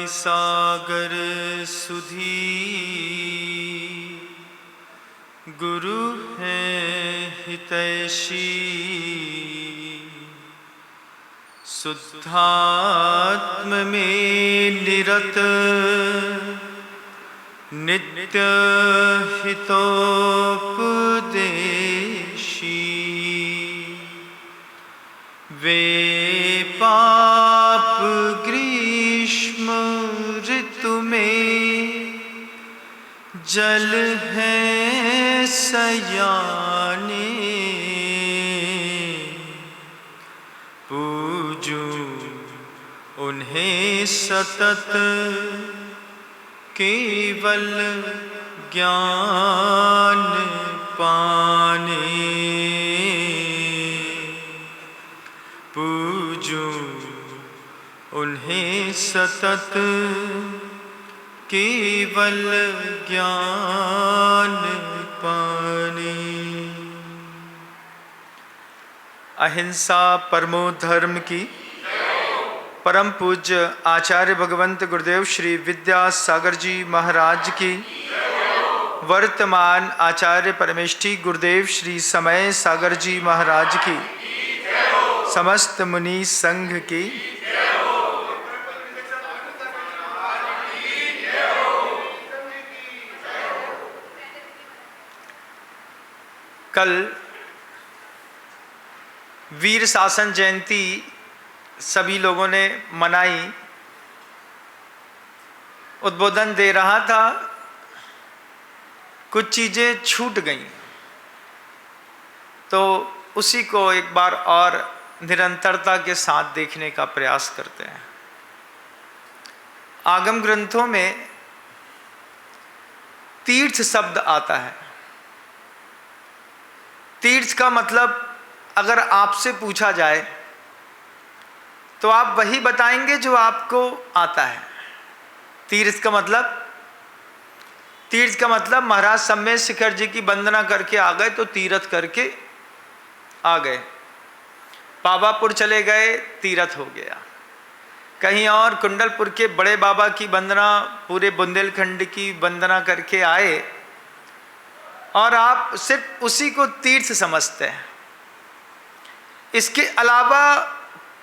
सागर सुधी गुरु है हितैषी शुद्धात्म में निरत नित्य हितोपदेशी वे पाप ग्रीष्म ऋतु में जल है सयाने पूजू उन्हें सतत केवल ज्ञान पाने पूजू उन्हें सतत केवल ज्ञान पाने। अहिंसा परमो धर्म की परम पूज्य आचार्य भगवंत गुरुदेव श्री विद्यासागर जी महाराज की वर्तमान आचार्य परमेष्ठी गुरुदेव श्री समय सागर जी महाराज की समस्त मुनि संघ की कल वीर शासन जयंती सभी लोगों ने मनाई। उद्बोधन दे रहा था, कुछ चीज़ें छूट गईं, तो उसी को एक बार और निरंतरता के साथ देखने का प्रयास करते हैं। आगम ग्रंथों में तीर्थ शब्द आता है। तीर्थ का मतलब अगर आपसे पूछा जाए तो आप वही बताएंगे जो आपको आता है। तीर्थ का मतलब महाराज सम्मेद शिखर जी की वंदना करके आ गए तो तीर्थ करके आ गए। पावापुर चले गए, तीर्थ हो गया। कहीं और कुंडलपुर के बड़े बाबा की वंदना, पूरे बुंदेलखंड की वंदना करके आए और आप सिर्फ उसी को तीर्थ समझते हैं। इसके अलावा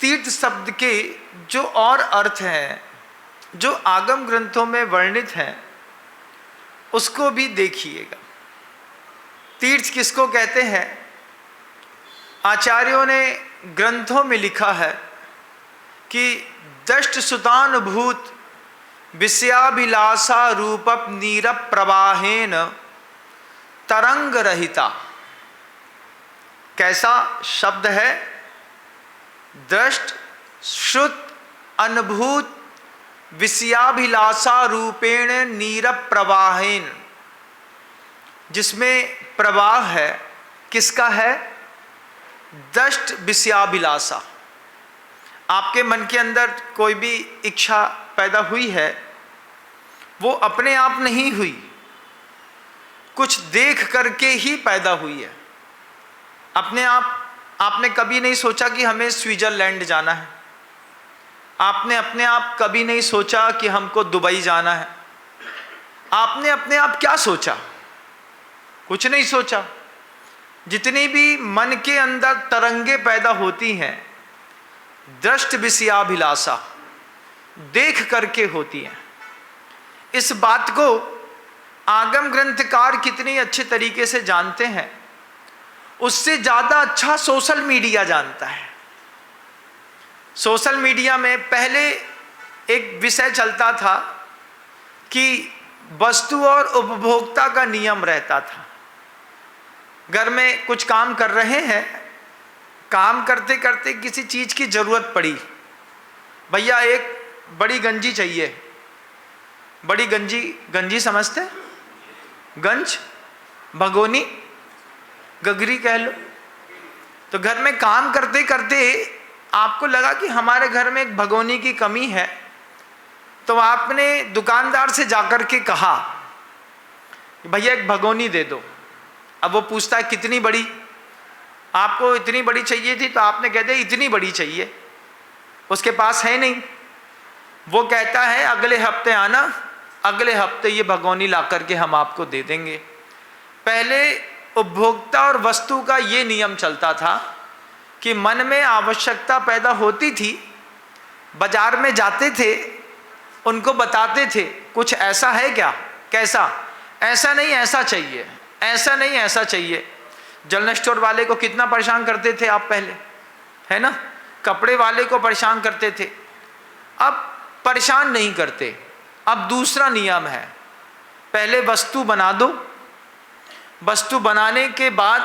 तीर्थ शब्द के जो और अर्थ हैं, जो आगम ग्रंथों में वर्णित हैं, उसको भी देखिएगा। तीर्थ किसको कहते हैं? आचार्यों ने ग्रंथों में लिखा है कि दष्ट सुतानुभूत विषयाभिलाषा रूपप नीरप प्रवाहेन तरंग रहिता। कैसा शब्द है? दृष्ट श्रुत अनुभूत विषयाभिलाषा रूपेण नीरप प्रवाहेन, जिसमें प्रवाह है, किसका है? दृष्ट विषयाभिलाषा। आपके मन के अंदर कोई भी इच्छा पैदा हुई है, वो अपने आप नहीं हुई, कुछ देख करके ही पैदा हुई है। अपने आप आपने कभी नहीं सोचा कि हमें स्विट्जरलैंड जाना है। आपने अपने आप कभी नहीं सोचा कि हमको दुबई जाना है। आपने अपने आप क्या सोचा? कुछ नहीं सोचा। जितनी भी मन के अंदर तरंगे पैदा होती हैं, दृष्ट विषयाभिलाषा, देख करके होती हैं। इस बात को आगम ग्रंथकार कितनी अच्छे तरीके से जानते हैं, उससे ज़्यादा अच्छा सोशल मीडिया जानता है। सोशल मीडिया में पहले एक विषय चलता था कि वस्तु और उपभोक्ता का नियम रहता था। घर में कुछ काम कर रहे हैं, काम करते करते किसी चीज़ की ज़रूरत पड़ी, भैया एक बड़ी गंजी चाहिए। बड़ी गंजी समझते? गंज, भगोनी, गगरी कह लो। तो घर में काम करते करते आपको लगा कि हमारे घर में एक भगोनी की कमी है, तो आपने दुकानदार से जाकर के कहा भैया एक भगोनी दे दो। अब वो पूछता है कितनी बड़ी? आपको इतनी बड़ी चाहिए थी, तो आपने कह दिया इतनी बड़ी चाहिए। उसके पास है नहीं, वो कहता है अगले हफ्ते आना, अगले हफ्ते ये भगोनी ला करके हम आपको दे देंगे। पहले उपभोक्ता और वस्तु का ये नियम चलता था कि मन में आवश्यकता पैदा होती थी, बाजार में जाते थे, उनको बताते थे कुछ ऐसा है क्या, कैसा, ऐसा नहीं ऐसा चाहिए, ऐसा नहीं ऐसा चाहिए। जनरल स्टोर वाले को कितना परेशान करते थे आप पहले, है ना, कपड़े वाले को परेशान करते थे, अब परेशान नहीं करते। अब दूसरा नियम है, पहले वस्तु बना दो, वस्तु बनाने के बाद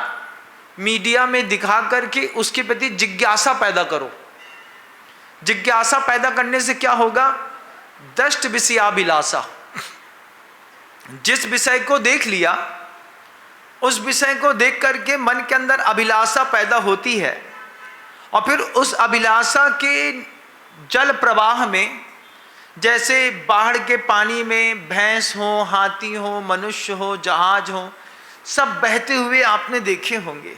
मीडिया में दिखा करके उसके प्रति जिज्ञासा पैदा करो। जिज्ञासा पैदा करने से क्या होगा, दष्ट विषयाभिलाषा, जिस विषय को देख लिया उस विषय को देख करके मन के अंदर अभिलाषा पैदा होती है, और फिर उस अभिलाषा के जल प्रवाह में, जैसे बाढ़ के पानी में भैंस हो, हाथी हो, मनुष्य हो, जहाज हो, सब बहते हुए आपने देखे होंगे,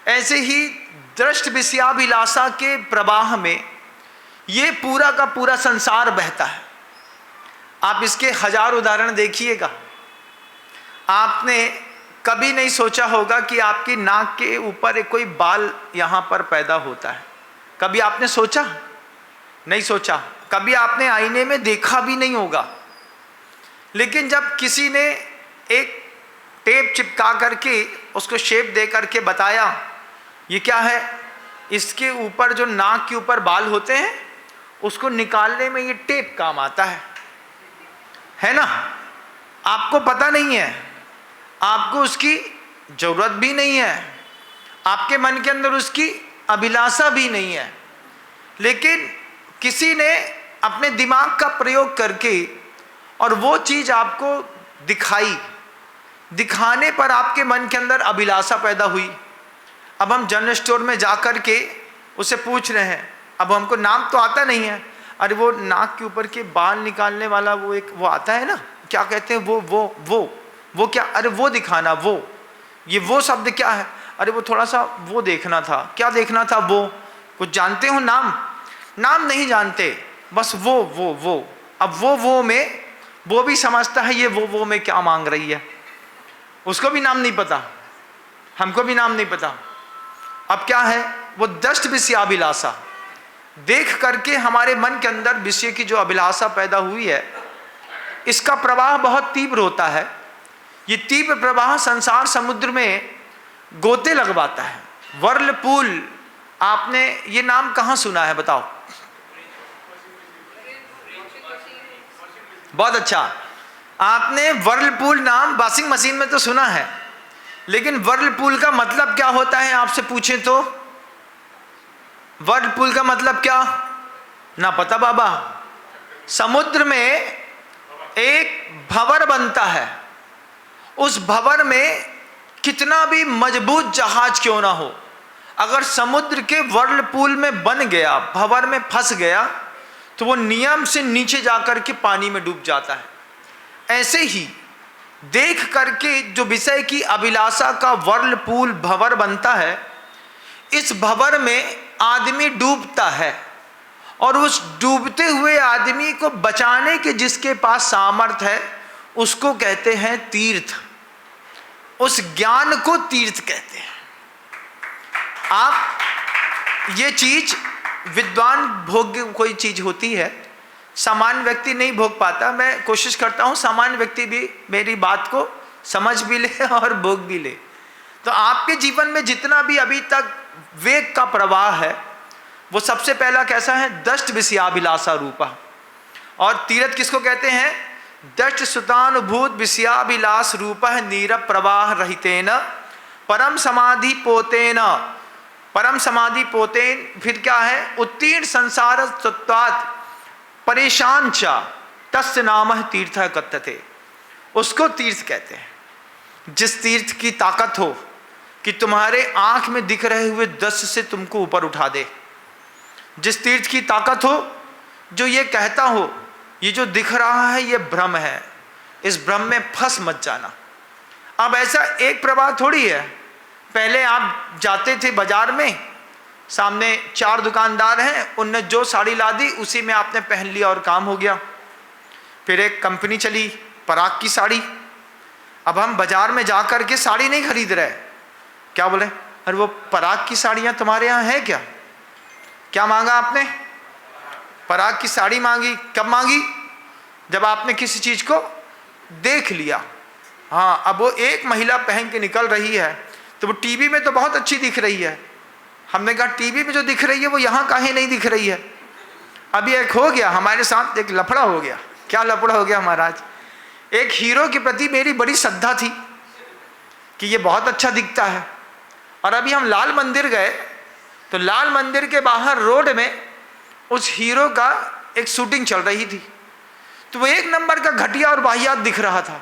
ऐसे ही दृष्ट विषयाभिलाषा के प्रवाह में ये पूरा का पूरा संसार बहता है। आप इसके हजार उदाहरण देखिएगा। आपने कभी नहीं सोचा होगा कि आपकी नाक के ऊपर एक कोई बाल यहाँ पर पैदा होता है, कभी आपने सोचा? नहीं सोचा। कभी आपने आईने में देखा भी नहीं होगा। लेकिन जब किसी ने एक टेप चिपका करके उसको शेप दे करके बताया ये क्या है, इसके ऊपर जो नाक के ऊपर बाल होते हैं उसको निकालने में ये टेप काम आता है ना। आपको पता नहीं है, आपको उसकी जरूरत भी नहीं है, आपके मन के अंदर उसकी अभिलाषा भी नहीं है, लेकिन किसी ने अपने दिमाग का प्रयोग करके और वो चीज़ आपको दिखाई, दिखाने पर आपके मन के अंदर अभिलाषा पैदा हुई। अब हम जनरल स्टोर में जा कर के उसे पूछ रहे हैं, अब हमको नाम तो आता नहीं है, अरे वो नाक के ऊपर के बाल निकालने वाला वो एक वो आता है ना, क्या कहते हैं वो क्या, अरे वो दिखाना, वो शब्द क्या है, अरे वो थोड़ा सा वो देखना था, क्या देखना था, वो कुछ जानते हो नाम? नाम नहीं जानते, बस वो अब वो में वो भी समझता है ये वो में क्या मांग रही है, उसको भी नाम नहीं पता, हमको भी नाम नहीं पता। अब क्या है, वो दष्ट विषयाभिलाषा देख करके हमारे मन के अंदर विषय की जो अभिलाषा पैदा हुई है, इसका प्रवाह बहुत तीव्र होता है। ये तीव्र प्रवाह संसार समुद्र में गोते लगवाता है। वर्लपूल, आपने ये नाम कहाँ सुना है बताओ? बहुत अच्छा, आपने वर्लपूल नाम वॉशिंग मशीन में तो सुना है, लेकिन वर्लपूल का मतलब क्या होता है आपसे पूछें तो? वर्लपूल का मतलब क्या? ना पता बाबा। समुद्र में एक भंवर बनता है, उस भंवर में कितना भी मजबूत जहाज क्यों ना हो, अगर समुद्र के वर्लपूल में बन गया, भंवर में फंस गया, तो वो नियम से नीचे जाकर के पानी में डूब जाता है। ऐसे ही देख करके जो विषय की अभिलाषा का वर्लपूल भंवर बनता है, इस भंवर में आदमी डूबता है, और उस डूबते हुए आदमी को बचाने के जिसके पास सामर्थ्य है उसको कहते हैं तीर्थ। उस ज्ञान को तीर्थ कहते हैं। आप ये चीज, विद्वान भोग्य कोई चीज होती है, सामान्य व्यक्ति नहीं भोग पाता। मैं कोशिश करता हूँ सामान्य व्यक्ति भी मेरी बात को समझ भी ले और भोग भी ले। तो आपके जीवन में जितना भी अभी तक वेग का प्रवाह है, वो सबसे पहला कैसा है? दष्ट विषयाभिलाषा रूपा। और तीर्थ किसको कहते हैं? दष्ट सुतानुभूत विषयाभिलाष रूपः नीरव प्रवाह रहितेन परम समाधि पोतेन। परम समाधि पोतेन फिर क्या है? उत्तीर्ण संसार तत्वात् परेशान चा तस्य नामः तीर्थः कथ्यते। उसको तीर्थ कहते हैं। जिस तीर्थ की ताकत हो कि तुम्हारे आंख में दिख रहे हुए दृश्य से तुमको ऊपर उठा दे, जिस तीर्थ की ताकत हो जो ये कहता हो ये जो दिख रहा है ये भ्रम है, इस भ्रम में फंस मत जाना। अब ऐसा एक प्रवाह थोड़ी है, पहले आप जाते थे बाजार में, सामने 4 दुकानदार हैं, उनने जो साड़ी ला दी उसी में आपने पहन लिया और काम हो गया। फिर एक कंपनी चली पराग की साड़ी। अब हम बाजार में जा कर के साड़ी नहीं खरीद रहे, क्या बोले, अरे वो पराग की साड़ियाँ तुम्हारे यहाँ है क्या? क्या मांगा आपने? पराग की साड़ी मांगी। कब मांगी? जब आपने किसी चीज़ को देख लिया। हाँ, अब वो एक महिला पहन के निकल रही है तो वो टीवी में तो बहुत अच्छी दिख रही है। हमने कहा टीवी में जो दिख रही है वो यहाँ काहे नहीं दिख रही है? अभी एक हो गया हमारे साथ, एक लफड़ा हो गया। क्या लफड़ा हो गया महाराज? एक हीरो के प्रति मेरी बड़ी श्रद्धा थी कि ये बहुत अच्छा दिखता है, और अभी हम लाल मंदिर गए तो लाल मंदिर के बाहर रोड में उस हीरो का एक शूटिंग चल रही थी, तो वो एक नंबर का घटिया और वाहियात दिख रहा था।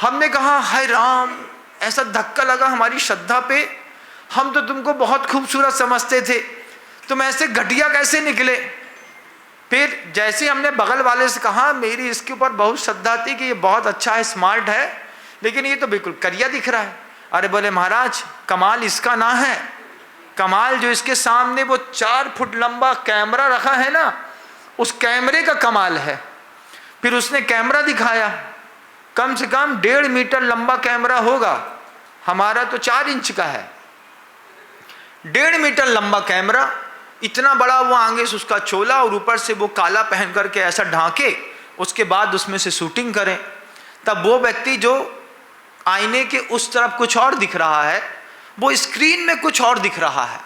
हमने कहा हाय राम, ऐसा धक्का लगा हमारी श्रद्धा पे, हम तो तुमको बहुत खूबसूरत समझते थे, तुम ऐसे घटिया कैसे निकले? फिर जैसे हमने बगल वाले से कहा, मेरी इसके ऊपर बहुत श्रद्धा थी कि ये बहुत अच्छा है, स्मार्ट है, लेकिन ये तो बिल्कुल करिया दिख रहा है। अरे बोले महाराज, कमाल इसका ना है, कमाल जो इसके सामने वो 4 फुट लंबा कैमरा रखा है ना, उस कैमरे का कमाल है। फिर उसने कैमरा दिखाया, कम से कम 1.5 मीटर लंबा कैमरा होगा, हमारा तो 4 इंच का है। 1.5 मीटर लंबा कैमरा, इतना बड़ा वो आगे से उसका चोला, और ऊपर से वो काला पहन करके ऐसा ढांके, उसके बाद उसमें से शूटिंग करें। तब वो व्यक्ति जो आईने के उस तरफ कुछ और दिख रहा है, वो स्क्रीन में कुछ और दिख रहा है।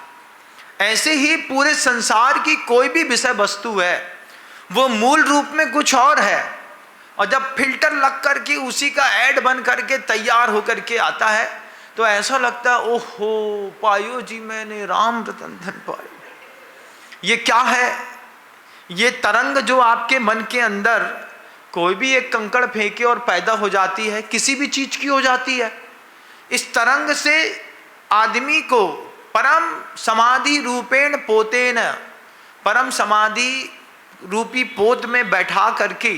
ऐसे ही पूरे संसार की कोई भी विषय वस्तु है, वो मूल रूप में कुछ और है, और जब फिल्टर लग करके उसी का ऐड बन करके तैयार होकर के आता है तो ऐसा लगता है ओहो पायो जी मैंने राम रतन धन पायो। ये क्या है? ये तरंग जो आपके मन के अंदर कोई भी एक कंकड़ फेंके और पैदा हो जाती है, किसी भी चीज की हो जाती है, इस तरंग से आदमी को परम समाधि रूपेण पोतेन, परम समाधि रूपी पोत में बैठा करके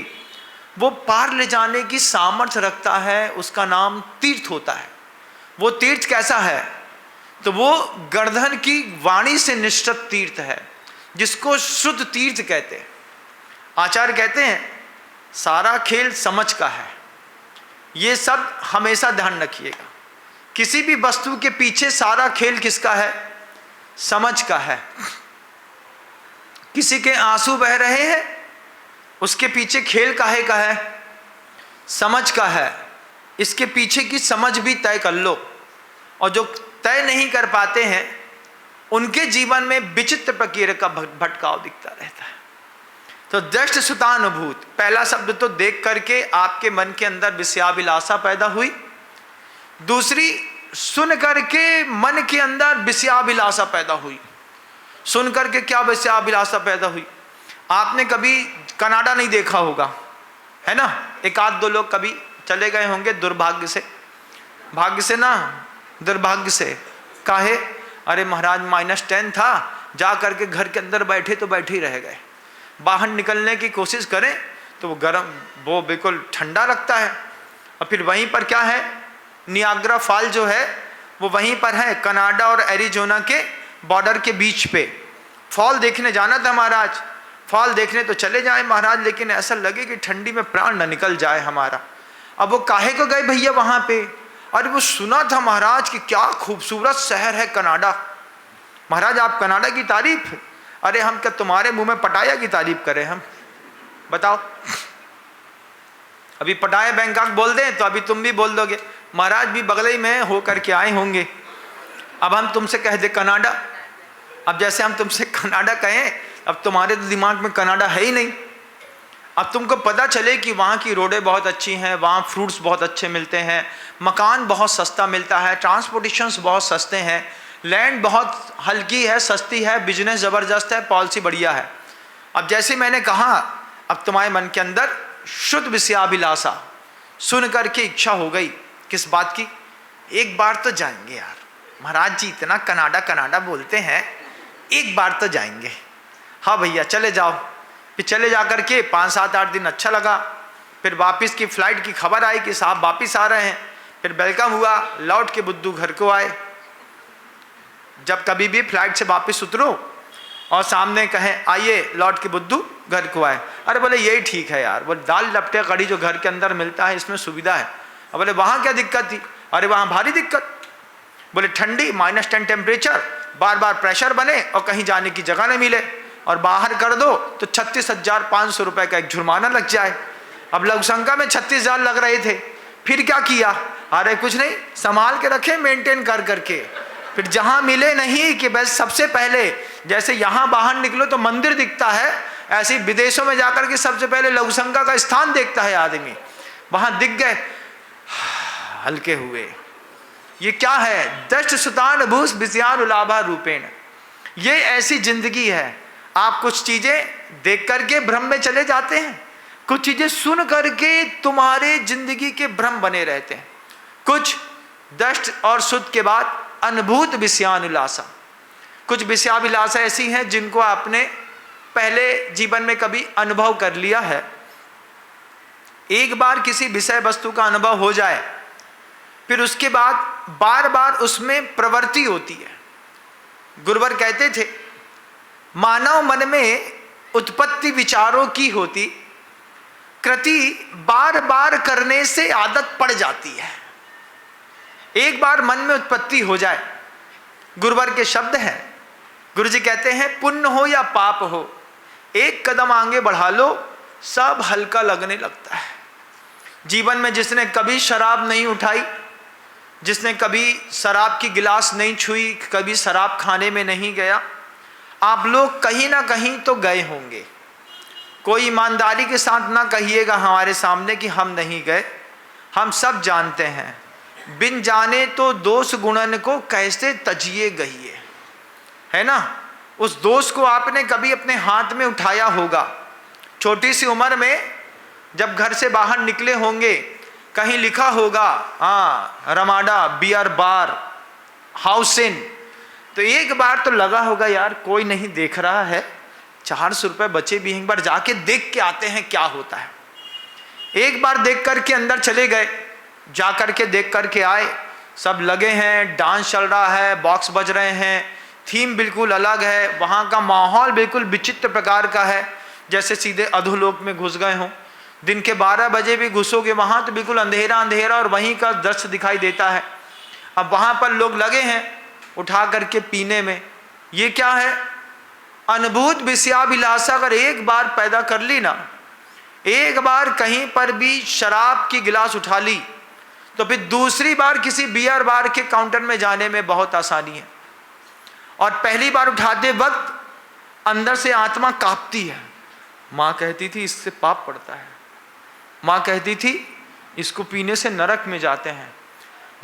वो पार ले जाने की सामर्थ्य रखता है। उसका नाम तीर्थ होता है। वो तीर्थ कैसा है? तो वो गर्दन की वाणी से निश्चित तीर्थ है, जिसको शुद्ध तीर्थ कहते हैं। आचार्य कहते हैं सारा खेल समझ का है। ये सब हमेशा ध्यान रखिएगा, किसी भी वस्तु के पीछे सारा खेल किसका है? समझ का है। किसी के आंसू बह रहे हैं, उसके पीछे खेल काहे का है? समझ का है। इसके पीछे की समझ भी तय कर लो। और जो तय नहीं कर पाते हैं उनके जीवन में विचित्र प्रक्रिया का भटकाव दिखता रहता है। तो दृष्ट सुतानुभूत, पहला शब्द तो देख करके आपके मन के अंदर विषयाभिलाषा पैदा हुई। दूसरी, सुन करके मन के अंदर विषयाभिलाषा पैदा हुई। सुन करके क्या विषयाभिलाषा पैदा हुई? आपने कभी कनाडा नहीं देखा होगा, है ना? एक आध दो लोग कभी चले गए होंगे, दुर्भाग्य से, भाग्य से ना दुर्भाग्य से। काहे? अरे महाराज -10 था, जा करके घर के अंदर बैठे तो बैठे ही रह गए। बाहर निकलने की कोशिश करें तो वो गर्म, वो बिल्कुल ठंडा लगता है। और फिर वहीं पर क्या है, नियाग्रा फॉल जो है वो वहीं पर है, कनाडा और एरिजोना के बॉर्डर के बीच पे। फॉल देखने जाना था महाराज, फॉल देखने तो चले जाए महाराज, लेकिन ऐसा लगे कि ठंडी में प्राण न निकल जाए हमारा। अब वो काहे को गए भैया वहाँ पे? अरे वो सुना था महाराज कि क्या खूबसूरत शहर है कनाडा। महाराज आप कनाडा की तारीफ, अरे हम क्या तुम्हारे मुंह में पटाया की तारीफ करें हम? बताओ, अभी पटाया बैंकॉक बोल दें तो अभी तुम भी बोल दोगे महाराज भी बगल ही में हो करके आए होंगे। अब हम तुमसे कह दे कनाडा, अब जैसे हम तुमसे कनाडा कहें, अब तुम्हारे तो दिमाग में कनाडा है ही नहीं। अब तुमको पता चले कि वहाँ की रोडें बहुत अच्छी हैं, वहाँ फ्रूट्स बहुत अच्छे मिलते हैं, मकान बहुत सस्ता मिलता है, ट्रांसपोर्टेशंस बहुत सस्ते हैं, लैंड बहुत हल्की है, सस्ती है, बिजनेस ज़बरदस्त है, पॉलिसी बढ़िया है। अब जैसे मैंने कहा, अब तुम्हारे मन के अंदर शुद्ध विषयाभिलाषा, सुन करके इच्छा हो गई किस बात की? एक बार तो जाएंगे यार, महाराज जी इतना कनाडा कनाडा बोलते हैं, एक बार तो जाएंगे। हाँ भैया चले जाओ। फिर चले जा कर के 5, 7, 8 दिन अच्छा लगा। फिर वापस की फ़्लाइट की खबर आई कि साहब वापस आ रहे हैं। फिर वेलकम हुआ, लौट के बुद्धू घर को आए। जब कभी भी फ्लाइट से वापस उतरो और सामने कहें आइए लौट के बुद्धू घर को आए, अरे बोले यही ठीक है यार, बोले दाल लपटे कड़ी जो घर के अंदर मिलता है इसमें सुविधा है। अब बोले वहाँ क्या दिक्कत थी, अरे वहाँ भारी दिक्कत, बोले ठंडी -10 टेम्परेचर, बार बार प्रेशर बने और कहीं जाने की जगह नहीं मिले, और बाहर कर दो तो 36,500 रुपये का एक जुर्माना लग जाए। अब लघुशंका में 36,000 लग रहे थे, फिर क्या किया, अरे कुछ नहीं, संभाल के रखे मेंटेन कर करके, फिर जहां मिले नहीं कि बस सबसे पहले जैसे यहां बाहर निकलो तो मंदिर दिखता है, ऐसे विदेशों में जाकर के सबसे पहले लघुशंका का स्थान देखता है आदमी, वहां दिख गए, हल्के हुए। ये क्या है, दष्ट सुतान भूस विषयान उलाभा रूपेण, ये ऐसी जिंदगी है। आप कुछ चीजें देख करके भ्रम में चले जाते हैं, कुछ चीजें सुन करके तुम्हारे जिंदगी के भ्रम बने रहते हैं। कुछ दष्ट और सुत के बाद अनुभूत विषयानुलासा, कुछ विषयाभिलाषा ऐसी हैं जिनको आपने पहले जीवन में कभी अनुभव कर लिया है। एक बार किसी विषय वस्तु का अनुभव हो जाए, फिर उसके बाद बार बार उसमें प्रवृत्ति होती है। गुरुवर कहते थे मानव मन में उत्पत्ति विचारों की होती, कृति बार बार करने से आदत पड़ जाती है। एक बार मन में उत्पत्ति हो जाए, गुरुवर के शब्द हैं, गुरुजी कहते हैं पुण्य हो या पाप हो, एक कदम आगे बढ़ा लो सब हल्का लगने लगता है। जीवन में जिसने कभी शराब नहीं उठाई, जिसने कभी शराब की गिलास नहीं छुई, कभी शराब खाने में नहीं गया, आप लोग कहीं ना कहीं तो गए होंगे। कोई ईमानदारी के साथ ना कहिएगा हमारे सामने कि हम नहीं गए, हम सब जानते हैं। बिन जाने तो दोष गुणन को कैसे तजिए गहिए, है ना। उस दोष को आपने कभी अपने हाथ में उठाया होगा। छोटी सी उम्र में जब घर से बाहर निकले होंगे, कहीं लिखा होगा Ramada beer bar house inn, तो एक बार तो लगा होगा यार कोई नहीं देख रहा है, 400 रुपये बचे भी, एक बार जाके देख के आते हैं क्या होता है। एक बार देख करके अंदर चले गए, जा करके देख करके आए, सब लगे हैं, डांस चल रहा है, बॉक्स बज रहे हैं, थीम बिल्कुल अलग है, वहाँ का माहौल बिल्कुल विचित्र प्रकार का है, जैसे सीधे अधोलोक में घुस गए हों। दिन के 12 बजे भी घुसोगे वहाँ तो बिल्कुल अंधेरा अंधेरा और वहीं का दृश्य दिखाई देता है। अब वहाँ पर लोग लगे हैं उठा करके पीने में। ये क्या है, अनुभूत विषयाभिलाषा अगर एक बार पैदा कर ली ना, एक बार कहीं पर भी शराब की गिलास उठा ली, तो फिर दूसरी बार किसी बियर बार के काउंटर में जाने में बहुत आसानी है। और पहली बार उठाते वक्त अंदर से आत्मा कांपती है। माँ कहती थी इससे पाप पड़ता है, माँ कहती थी इसको पीने से नरक में जाते हैं,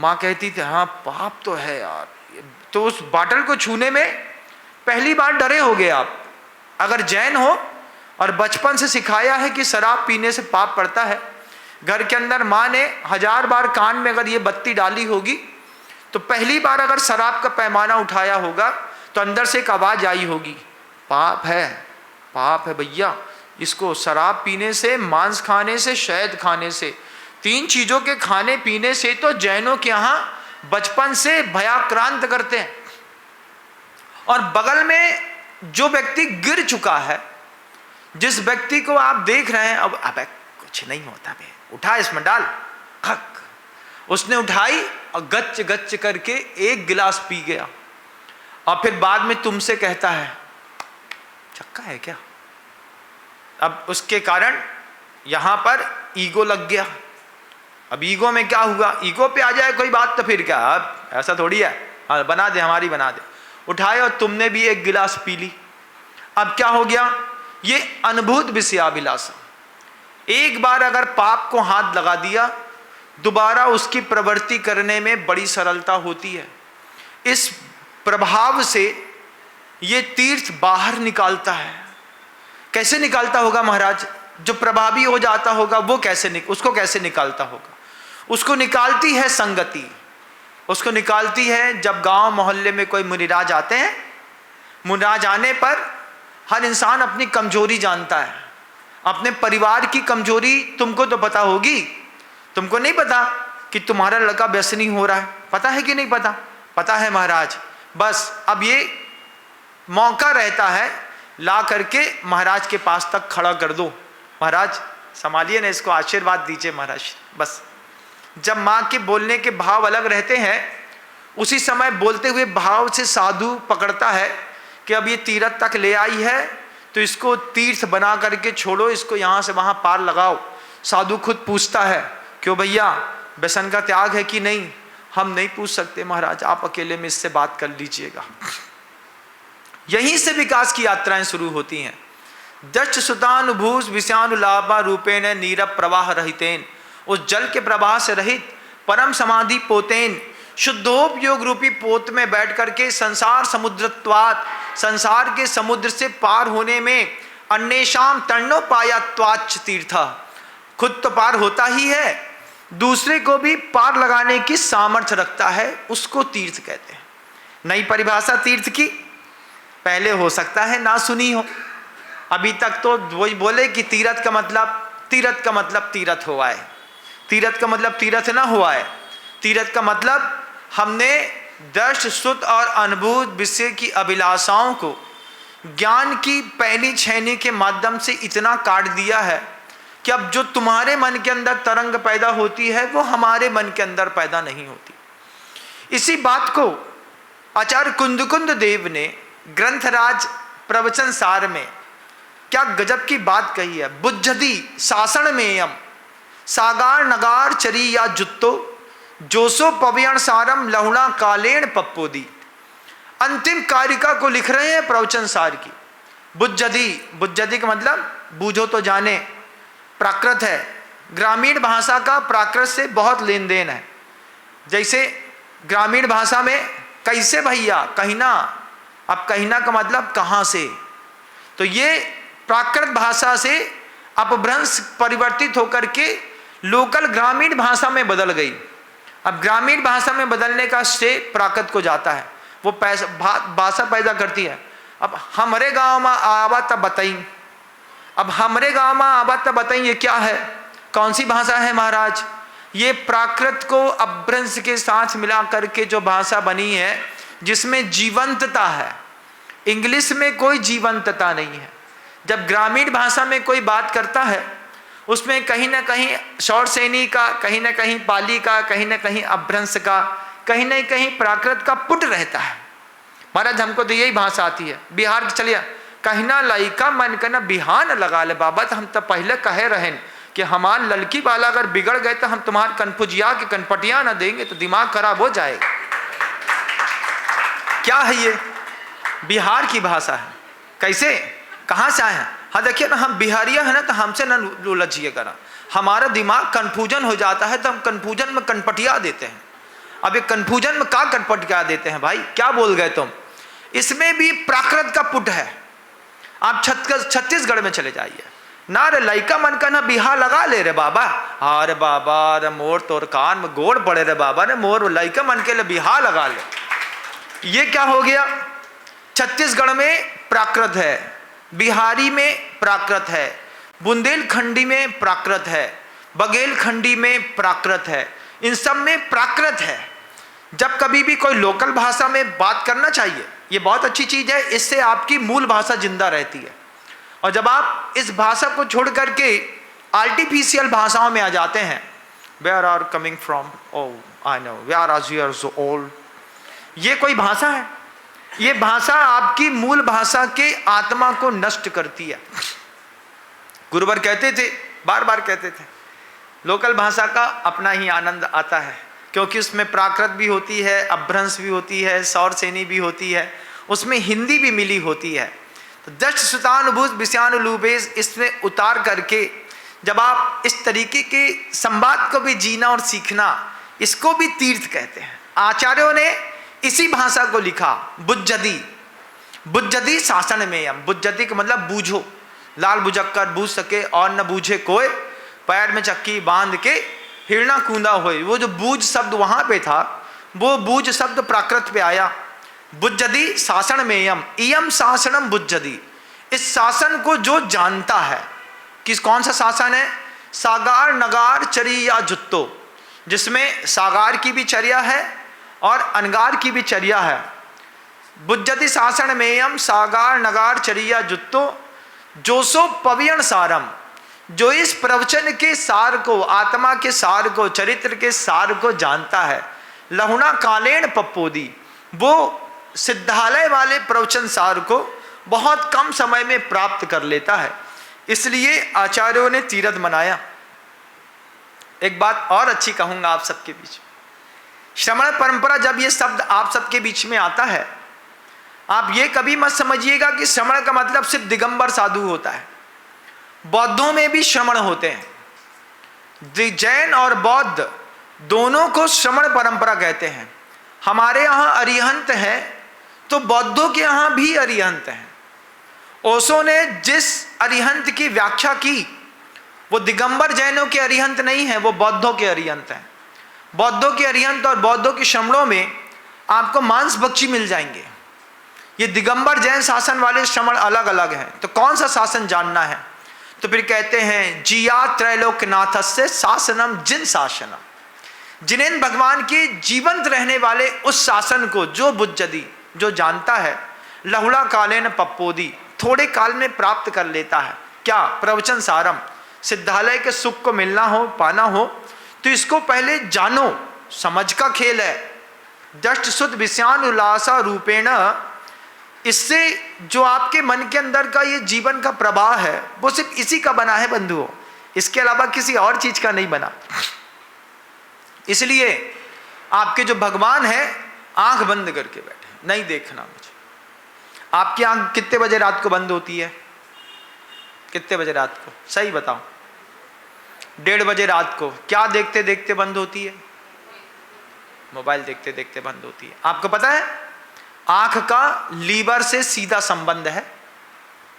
माँ कहती थी हाँ पाप तो है यार। तो उस बाटल को छूने में पहली बार डरे होगे आप। अगर जैन हो और बचपन से सिखाया है कि शराब पीने से पाप पड़ता है, घर के अंदर माँ ने 1000 बार कान में अगर ये बत्ती डाली होगी, तो पहली बार अगर शराब का पैमाना उठाया होगा तो अंदर से एक आवाज आई होगी, पाप है भैया, इसको शराब पीने से, मांस खाने से, शहद खाने से, 3 चीजों के खाने पीने से तो जैनों के यहाँ बचपन से भयाक्रांत करते हैं। और बगल में जो व्यक्ति गिर चुका है, जिस व्यक्ति को आप देख रहे हैं, अब अबे कुछ नहीं होता बे, उठा इसमें डाल, खक, उसने उठाई और गच्च गच्च करके 1 गिलास पी गया, और फिर बाद में तुमसे कहता है चक्का है क्या। अब उसके कारण यहां पर ईगो लग गया। अब ईगो में क्या हुआ, ईगो पे आ जाए कोई बात तो फिर क्या, अब ऐसा थोड़ी है, हाँ बना दे हमारी बना दे, उठाए और तुमने भी 1 गिलास पी ली। अब क्या हो गया, ये अनुभूत विषयाभिलाषा। एक बार अगर पाप को हाथ लगा दिया, दोबारा उसकी प्रवृत्ति करने में बड़ी सरलता होती है। इस प्रभाव से ये तीर्थ बाहर निकालता है। कैसे निकालता होगा महाराज, जो प्रभावी हो जाता होगा वो उसको कैसे निकालता होगा। उसको निकालती है संगति, उसको निकालती है जब गांव मोहल्ले में कोई मुनिराज आते हैं। मुनिराज आने पर हर इंसान अपनी कमजोरी जानता है, अपने परिवार की कमजोरी तुमको तो पता होगी। तुमको नहीं पता कि तुम्हारा लड़का व्यसनी हो रहा है, पता है कि नहीं पता, पता है महाराज, बस अब ये मौका रहता है, ला करके महाराज के पास तक खड़ा कर दो, महाराज संभालिए ना इसको, आशीर्वाद दीजिए महाराज। बस जब माँ के बोलने के भाव अलग रहते हैं, उसी समय बोलते हुए भाव से साधु पकड़ता है कि अब ये तीर्थ तक ले आई है तो इसको तीर्थ बना करके छोड़ो, इसको यहाँ से वहाँ पार लगाओ। साधु खुद पूछता है, क्यों भैया व्यसन का त्याग है कि नहीं? हम नहीं पूछ सकते महाराज, आप अकेले में इससे बात कर लीजिएगा। यहीं से विकास की यात्राएं शुरू होती हैं। दक्ष सुतानुभूष विषयानुलाभा रूपेण नीरव प्रवाह रहितेन, उस जल के प्रवाह से रहित परम समाधि पोतेन, शुद्धोपयोग रूपी पोत में बैठ करके संसार समुद्रत्वात्, संसार के समुद्र से पार होने में अन्येषाम तरणोपायत्वाच्च तीर्थ, खुद तो पार होता ही है, दूसरे को भी पार लगाने की सामर्थ्य रखता है, उसको तीर्थ कहते हैं। नई परिभाषा तीर्थ की, पहले हो सकता है ना सुनी हो, अभी तक तो वही बोले कि तीर्थ का मतलब तीर्थ हुआ है, तीर्थ का मतलब तीर्थ ना हुआ है। तीर्थ का मतलब हमने दृष्ट श्रुत और अनुभूत विषय की अभिलाषाओं को ज्ञान की पहली छेनी के माध्यम से इतना काट दिया है कि अब जो तुम्हारे मन के अंदर तरंग पैदा होती है वो हमारे मन के अंदर पैदा नहीं होती। इसी बात को आचार्य कुंदकुंद देव ने ग्रंथराज प्रवचन सार में क्या गजब की बात कही है। बुद्धि शासन में सागार नगार चरी या जुत्तो जोसो पवयण सारम लहुणा कालेण पप्पोदी। अंतिम कारिका को लिख रहे हैं प्रवचन सार की। बुद्धि का मतलब बूझो तो जाने, प्राकृत है। ग्रामीण भाषा का प्राकृत से बहुत लेन देन है। जैसे ग्रामीण भाषा में कैसे भैया, कहना, अब कहना का मतलब कहाँ से, तो ये प्राकृत भाषा से अपभ्रंश परिवर्तित होकर के लोकल ग्रामीण भाषा में बदल गई। अब ग्रामीण भाषा में बदलने का श्रेय प्राकृत को जाता है, वो भाषा पैदा करती है। अब हमरे गांव में आवा तब बताई, अब हमरे गांव में आवा तब बताई, ये क्या है, कौन सी भाषा है महाराज? ये प्राकृत को अपभ्रंश के साथ मिला करके जो भाषा बनी है जिसमें जीवंतता है। इंग्लिश में कोई जीवंतता नहीं है। जब ग्रामीण भाषा में कोई बात करता है उसमें कहीं ना कहीं शौरसेनी का, कहीं ना कहीं पाली का, कहीं ना कहीं अपभ्रंश का, कहीं ना कहीं प्राकृत का पुट रहता है। महाराज हमको तो यही भाषा आती है। बिहार चलिए, कहना लइका मन करना बिहान लगा ले बाबा, तो हम तो पहले कहे रहें कि हमार लड़की वाला अगर बिगड़ गए तो हम तुम्हारे कनफुजिया के कनपटिया ना देंगे तो दिमाग खराब हो जाएगा। क्या है ये? बिहार की भाषा है। कैसे, कहाँ से आए हैं? हाँ देखिए ना, हम बिहारिया है ना, तो हमसे ना उलझिएगा ना, हमारा दिमाग कन्फ्यूजन हो जाता है तो हम कन्फ्यूजन में कनपटिया देते हैं। अब ये कन्फ्यूजन में क्या कनपटिया देते हैं भाई, क्या बोल गए तुम? इसमें भी प्राकृत का पुट है। आप छत्तीसगढ़ में चले जाइए ना, रे लइका मन का ना बिहा लगा ले रे बाबा, अरे बाबा रे मोर तोर कान में गोड़ पड़े रे बाबा रे, मोर लइका मन के लिए बिहा लगा ले। ये क्या हो गया? छत्तीसगढ़ में प्राकृत है, बिहारी में प्राकृत है, बुंदेलखंडी में प्राकृत है, बघेलखंडी में प्राकृत है, इन सब में प्राकृत है। जब कभी भी कोई लोकल भाषा में बात करना चाहिए, ये बहुत अच्छी चीज़ है, इससे आपकी मूल भाषा जिंदा रहती है। और जब आप इस भाषा को छोड़ करके आर्टिफिशियल भाषाओं में आ जाते हैं, where are coming from, oh I know, where are you are so old, ये कोई भाषा है? ये भाषा आपकी मूल भाषा के आत्मा को नष्ट करती है। गुरुवर कहते थे, बार बार कहते थे, लोकल भाषा का अपना ही आनंद आता है, क्योंकि उसमें प्राकृत भी होती है, अपभ्रंश भी होती है, शौरसेनी भी होती है, उसमें हिंदी भी मिली होती है। तो दक्ष सुतानुभूत विषयानुलूपेश इसमें उतार करके जब आप इस तरीके के संवाद को भी जीना और सीखना, इसको भी तीर्थ कहते हैं। आचार्यों ने इसी भाषा को लिखा, बुद्धि शासन में। बुद्धि का मतलब बूझो, लाल बुझक्कर बूझ सके और न बूझे कोई, पैर में चक्की बांध के हिरना कूदा होए। वो जो बूझ शब्द वहां पे था, वो बूझ शब्द प्राकृत पे आया। बुद्धि शासन में इयम शासनम बुद्धि, इस शासन को जो जानता है, किस कौन सा शासन है? सागार नगार चरी या जुत्तो, जिसमें सागार की भी चर्या है और अनगार की भी चर्या है। बुज्जति शासन मेयम सागार नगार चरिया जुत्तो जोसो पवियन सारम। जो इस प्रवचन के सार को, आत्मा के सार को, चरित्र के सार को जानता है, लहुणा कालेन पप्पोदी, वो सिद्धालय वाले प्रवचन सार को बहुत कम समय में प्राप्त कर लेता है। इसलिए आचार्यों ने तीरथ मनाया। एक बात और अच्छी कहूंगा आप सबके बीच, श्रमण परंपरा, जब ये शब्द आप सबके बीच में आता है, आप ये कभी मत समझिएगा कि श्रमण का मतलब सिर्फ दिगंबर साधु होता है। बौद्धों में भी श्रमण होते हैं। जैन और बौद्ध दोनों को श्रमण परंपरा कहते हैं। हमारे यहाँ अरिहंत है तो बौद्धों के यहाँ भी अरिहंत हैं। ओशो ने जिस अरिहंत की व्याख्या की वो दिगंबर जैनों के अरिहंत नहीं है, वो बौद्धों के अरिहंत हैं। बौद्धों के अरिहंत और बौद्धों के श्रमणों में आपको मांस भक्षी मिल जाएंगे। ये दिगंबर जैन शासन वाले श्रमण अलग अलग हैं। तो कौन सा शासन जानना है तो फिर कहते हैं जिया त्रैलोक्यनाथ से शासनम जिन शासनम। जिनेन भगवान के जीवंत रहने वाले उस शासन को जो बुज्जदी, जो जानता है, लहुड़ा कालेन पप्पोदी, थोड़े काल में प्राप्त कर लेता है। क्या? प्रवचन सारम। सिद्धालय के सुख को मिलना हो, पाना हो तो इसको पहले जानो, समझ का खेल है। दष्ट शुद्ध विषयान उल्लासा रूपेण, इससे जो आपके मन के अंदर का ये जीवन का प्रवाह है वो सिर्फ इसी का बना है बंधुओं, इसके अलावा किसी और चीज का नहीं बना। इसलिए आपके जो भगवान है आंख बंद करके बैठे, नहीं देखना मुझे। आपकी आंख कितने बजे रात को बंद होती है? कितने बजे रात को? सही बताओ। 1:30 बजे रात को। क्या देखते देखते बंद होती है? मोबाइल देखते देखते बंद होती है। आपको पता है आंख का लीवर से सीधा संबंध है।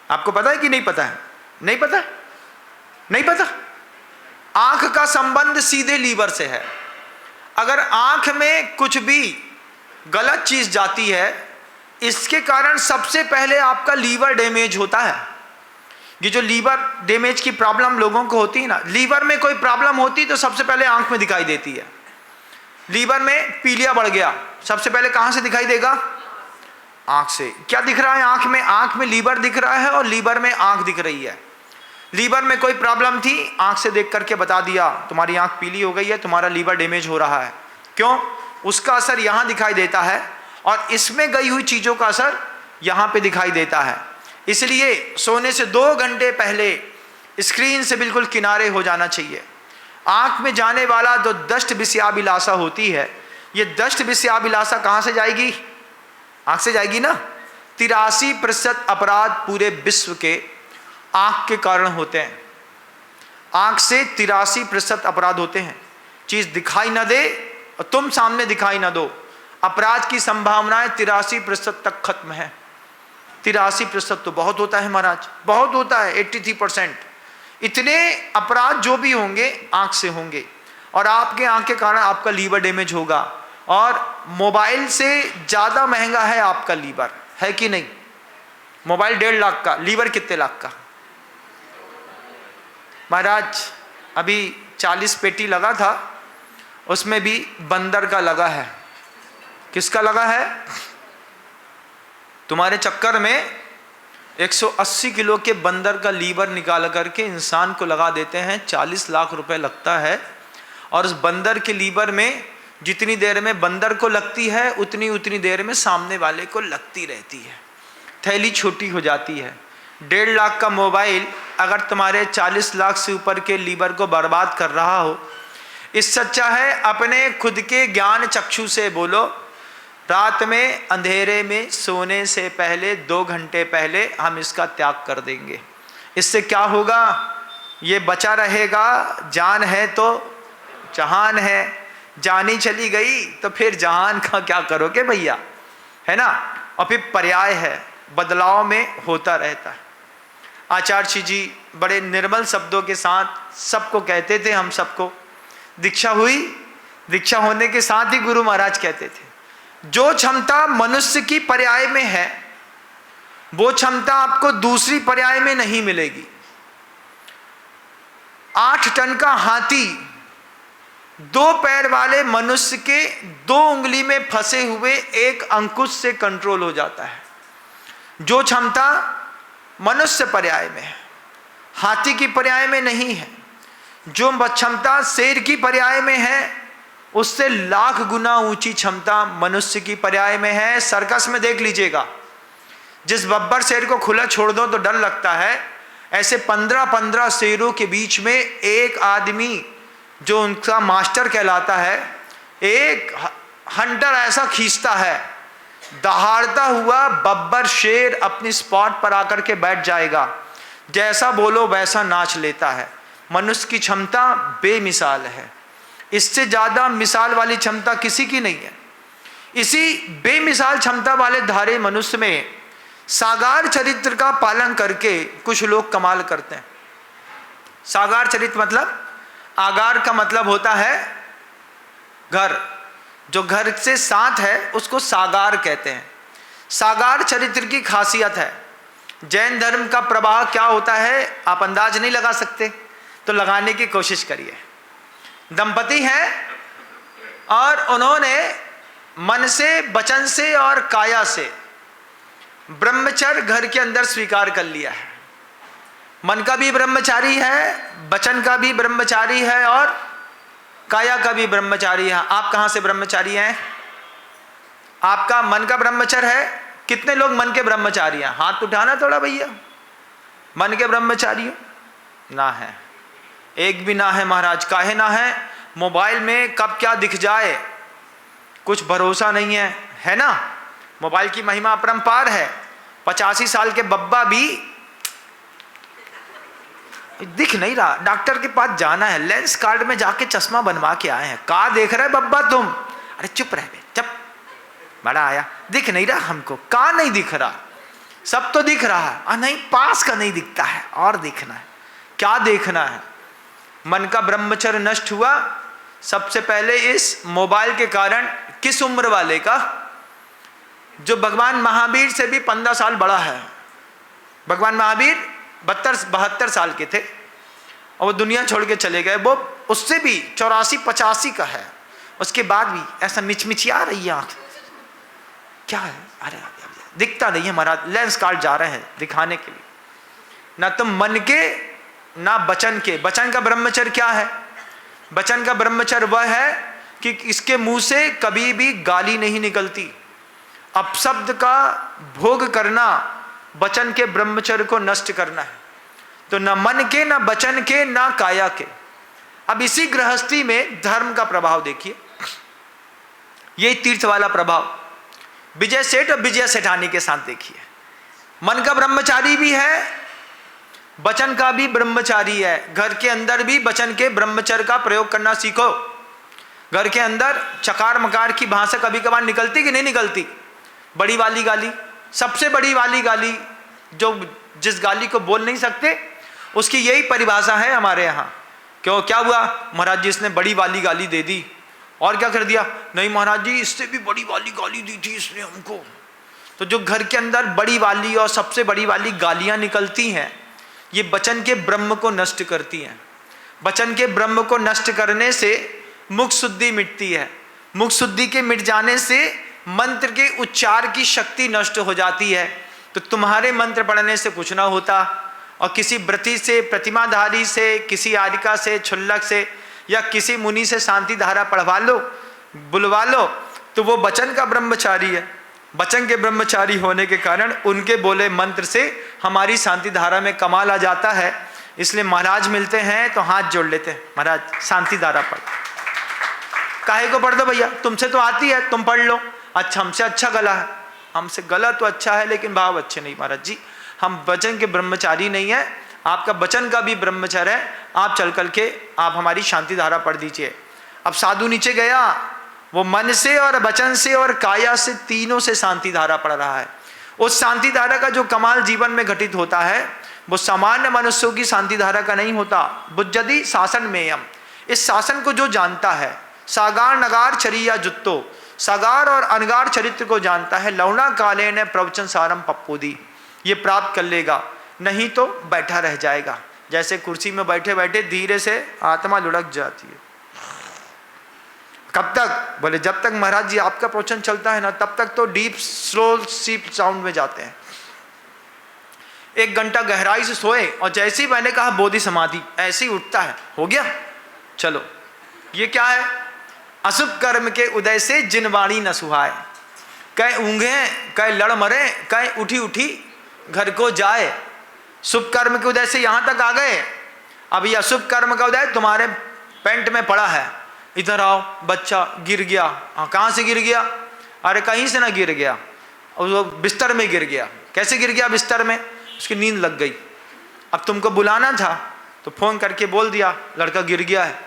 आपको पता है कि नहीं पता है? नहीं पता? नहीं पता? आंख का संबंध सीधे लीवर से है। अगर आंख में कुछ भी गलत चीज जाती है, इसके कारण सबसे पहले आपका लीवर डैमेज होता है। ये जो लीवर डैमेज की प्रॉब्लम लोगों को होती है ना, लीवर में कोई प्रॉब्लम होती तो सबसे पहले आंख में दिखाई देती है। लीवर में पीलिया बढ़ गया, सबसे पहले कहां से दिखाई देगा? आंख से। क्या दिख रहा है आंख में? आंख में लीवर दिख रहा है और लीवर में आंख दिख रही है। लीवर में कोई प्रॉब्लम थी, आंख से देख करके बता दिया तुम्हारी आंख पीली हो गई है, तुम्हारा लीवर डैमेज हो रहा है। क्यों? उसका असर यहां दिखाई देता है और इसमें गई हुई चीजों का असर यहां पे दिखाई देता है। इसलिए सोने से 2 घंटे पहले स्क्रीन से बिल्कुल किनारे हो जाना चाहिए। आंख में जाने वाला जो दष्ट विषयाभिलाषा होती है, ये दष्ट विषयाभिलाषा कहां से जाएगी? आंख से जाएगी ना। 83% अपराध पूरे विश्व के आंख के कारण होते हैं। आंख से 83% अपराध होते हैं। चीज दिखाई ना दे और तुम सामने दिखाई ना दो, अपराध की संभावनाएं 83% तक खत्म है। 83% तो बहुत होता है महाराज, बहुत होता है। 83% इतने अपराध जो भी होंगे आंख से होंगे और आपके आंख के कारण आपका लीवर डैमेज होगा। और मोबाइल से ज्यादा महंगा है आपका लीवर, है कि नहीं? मोबाइल 1.5 लाख का, लीवर कितने लाख का? महाराज अभी 40 पेटी लगा था, उसमें भी बंदर का लगा है। किसका लगा है? तुम्हारे चक्कर में 180 किलो के बंदर का लीवर निकाल करके इंसान को लगा देते हैं। 40 लाख रुपए लगता है। और उस बंदर के लीवर में जितनी देर में बंदर को लगती है उतनी देर में सामने वाले को लगती रहती है। थैली छोटी हो जाती है। 1.5 लाख का मोबाइल अगर तुम्हारे 40 लाख से ऊपर के लीवर को बर्बाद कर रहा हो, इससे अच्छा है अपने खुद के ज्ञान चक्षु से बोलो, रात में अंधेरे में सोने से पहले 2 घंटे पहले हम इसका त्याग कर देंगे। इससे क्या होगा? ये बचा रहेगा। जान है तो जहान है, जानी चली गई तो फिर जहान का क्या करोगे भैया, है ना। और फिर पर्याय है, बदलाव में होता रहता है। आचार्य जी बड़े निर्मल शब्दों के साथ सबको कहते थे, हम सबको दीक्षा हुई, दीक्षा होने के साथ ही गुरु महाराज कहते थे, जो क्षमता मनुष्य की पर्याय में है वो क्षमता आपको दूसरी पर्याय में नहीं मिलेगी। 8 टन का हाथी दो पैर वाले मनुष्य के दो उंगली में फंसे हुए एक अंकुश से कंट्रोल हो जाता है। जो क्षमता मनुष्य पर्याय में है, हाथी की पर्याय में नहीं है। जो क्षमता शेर की पर्याय में है, उससे लाख गुना ऊंची क्षमता मनुष्य की पर्याय में है। सर्कस में देख लीजिएगा, जिस बब्बर शेर को खुला छोड़ दो तो डर लगता है, ऐसे 15-15 शेरों के बीच में एक आदमी जो उनका मास्टर कहलाता है, एक हंटर ऐसा खींचता है, दहाड़ता हुआ बब्बर शेर अपनी स्पॉट पर आकर के बैठ जाएगा, जैसा बोलो वैसा नाच लेता है। मनुष्य की क्षमता बेमिसाल है, इससे ज़्यादा मिसाल वाली क्षमता किसी की नहीं है। इसी बेमिसाल क्षमता वाले धारे मनुष्य में सागार चरित्र का पालन करके कुछ लोग कमाल करते हैं। सागार चरित्र मतलब, आगार का मतलब होता है घर, जो घर से साथ है उसको सागार कहते हैं। सागार चरित्र की खासियत है। जैन धर्म का प्रवाह क्या होता है आप अंदाज नहीं लगा सकते, तो लगाने की कोशिश करिए। दंपति हैं और उन्होंने मन से, वचन से और काया से ब्रह्मचर्य घर के अंदर स्वीकार कर लिया है। मन का भी ब्रह्मचारी है, वचन का भी ब्रह्मचारी है और काया का भी ब्रह्मचारी है। आप कहाँ से ब्रह्मचारी हैं? आपका मन का ब्रह्मचर्य है। कितने लोग मन के ब्रह्मचारी हैं? हाथ उठाना थोड़ा भैया। मन के ब्रह्मचारी ना है, एक भी ना है महाराज। काहे ना है? मोबाइल में कब क्या दिख जाए कुछ भरोसा नहीं है ना। मोबाइल की महिमा अपरंपार है। 85 साल के बब्बा भी दिख नहीं रहा, डॉक्टर के पास जाना है, लेंस कार्ड में जाके चश्मा बनवा के आए हैं। कहाँ देख रहे बब्बा तुम? अरे चुप रह बे, चुप, बड़ा आया, दिख नहीं रहा हमको। कहाँ नहीं दिख रहा? सब तो दिख रहा है। नहीं, पास का नहीं दिखता है, और देखना है। क्या देखना है? मन का ब्रह्मचर्य नष्ट हुआ सबसे पहले इस मोबाइल के कारण। किस उम्र वाले का? जो भगवान महावीर से भी 15 साल बड़ा है। भगवान महावीर 72 साल के थे और वो दुनिया छोड़ के चले गए। वो उससे भी 84-85 का है। उसके बाद भी ऐसा मिचमिचिया रही है आंख। क्या है? अरे दिखता नहीं है महाराज, लेंस कार्ड जा रहे हैं दिखाने के लिए। ना तो मन के ना वचन के। वचन का ब्रह्मचर्य क्या है? वचन का ब्रह्मचर्य वह है कि इसके मुंह से कभी भी गाली नहीं निकलती। अपशब्द का भोग करना वचन के ब्रह्मचर्य को नष्ट करना है। तो न मन के, न वचन के, न काया के। अब इसी गृहस्थी में धर्म का प्रभाव देखिए, ये तीर्थ वाला प्रभाव विजय सेठ और विजय सेठानी के साथ देखिए। मन का ब्रह्मचारी भी है, वचन का भी ब्रह्मचारी है। घर के अंदर भी वचन के ब्रह्मचर्य का प्रयोग करना सीखो। घर के अंदर चकार मकार की भाषा कभी कभार निकलती कि नहीं निकलती? बड़ी वाली गाली, सबसे बड़ी वाली गाली, जो जिस गाली को बोल नहीं सकते उसकी यही परिभाषा है हमारे यहाँ। क्यों, क्या हुआ महाराज जी? इसने बड़ी वाली गाली दे दी। और क्या कर दिया? नहीं महाराज जी, इससे भी बड़ी वाली गाली दी थी इसने हमको। तो जो घर के अंदर बड़ी वाली और सबसे बड़ी वाली गालियाँ निकलती हैं, ये वचन के ब्रह्म को नष्ट करती हैं। वचन के ब्रह्म को नष्ट करने से मुख शुद्धि मिटती है। मुख शुद्धि के मिट जाने से मंत्र के उच्चार की शक्ति नष्ट हो जाती है। तो तुम्हारे मंत्र पढ़ने से कुछ ना होता, और किसी व्रती से, प्रतिमाधारी से, किसी आरिका से, छुल्लक से या किसी मुनि से शांति धारा पढ़वा लो, बुलवा लो, तो वो वचन का ब्रह्मचारी है। वचन के ब्रह्मचारी होने के कारण उनके बोले मंत्र से हमारी शांति धारा में कमाल आ जाता है। इसलिए महाराज मिलते हैं तो हाथ जोड़ लेते हैं, महाराज शांति धारा पढ़। काहे को पढ़ दो भैया, तुमसे तो आती है, तुम पढ़ लो। अच्छा, हमसे अच्छा गला है, हमसे गला तो अच्छा है लेकिन भाव अच्छे नहीं। महाराज जी, हम वचन के ब्रह्मचारी नहीं है, आपका वचन का भी ब्रह्मचर्य है, आप चल कर के आप हमारी शांति धारा पढ़ दीजिए। अब साधु नीचे गया, वो मन से और वचन से और काया से, तीनों से शांति धारा पढ़ रहा है। उस शांति धारा का जो कमाल जीवन में घटित होता है वो सामान्य मनुष्यों की शांति धारा का नहीं होता। बुद्धि शासन मेयम, इस शासन को जो जानता है, सागार नगार चरिया जुत्तो, सागार और अनगार चरित्र को जानता है, लौना काले ने प्रवचन सारम पप्पोदी, ये प्राप्त कर लेगा। नहीं तो बैठा रह जाएगा, जैसे कुर्सी में बैठे बैठे धीरे से आत्मा लुढ़क जाती है। कब तक? बोले जब तक महाराज जी आपका प्रवचन चलता है ना तब तक तो डीप स्लो स्लीप साउंड में जाते हैं। 1 घंटा गहराई से सोए और जैसे ही मैंने कहा बोधि समाधि, ऐसे ही उठता है, हो गया चलो। ये क्या है? अशुभ कर्म के उदय से जिन वाणी न सुहाए, कहीं ऊँघे कहीं लड़ मरे, कहीं उठी उठी घर को जाए। शुभ कर्म के उदय से यहाँ तक आ गए, अब ये अशुभ कर्म का उदय तुम्हारे पेंट में पड़ा है, इधर आओ, बच्चा गिर गया। हाँ, कहाँ से गिर गया? अरे कहीं से ना गिर गया, और वो बिस्तर में गिर गया। कैसे गिर गया? बिस्तर में, उसकी नींद लग गई। अब तुमको बुलाना था तो फोन करके बोल दिया लड़का गिर गया है।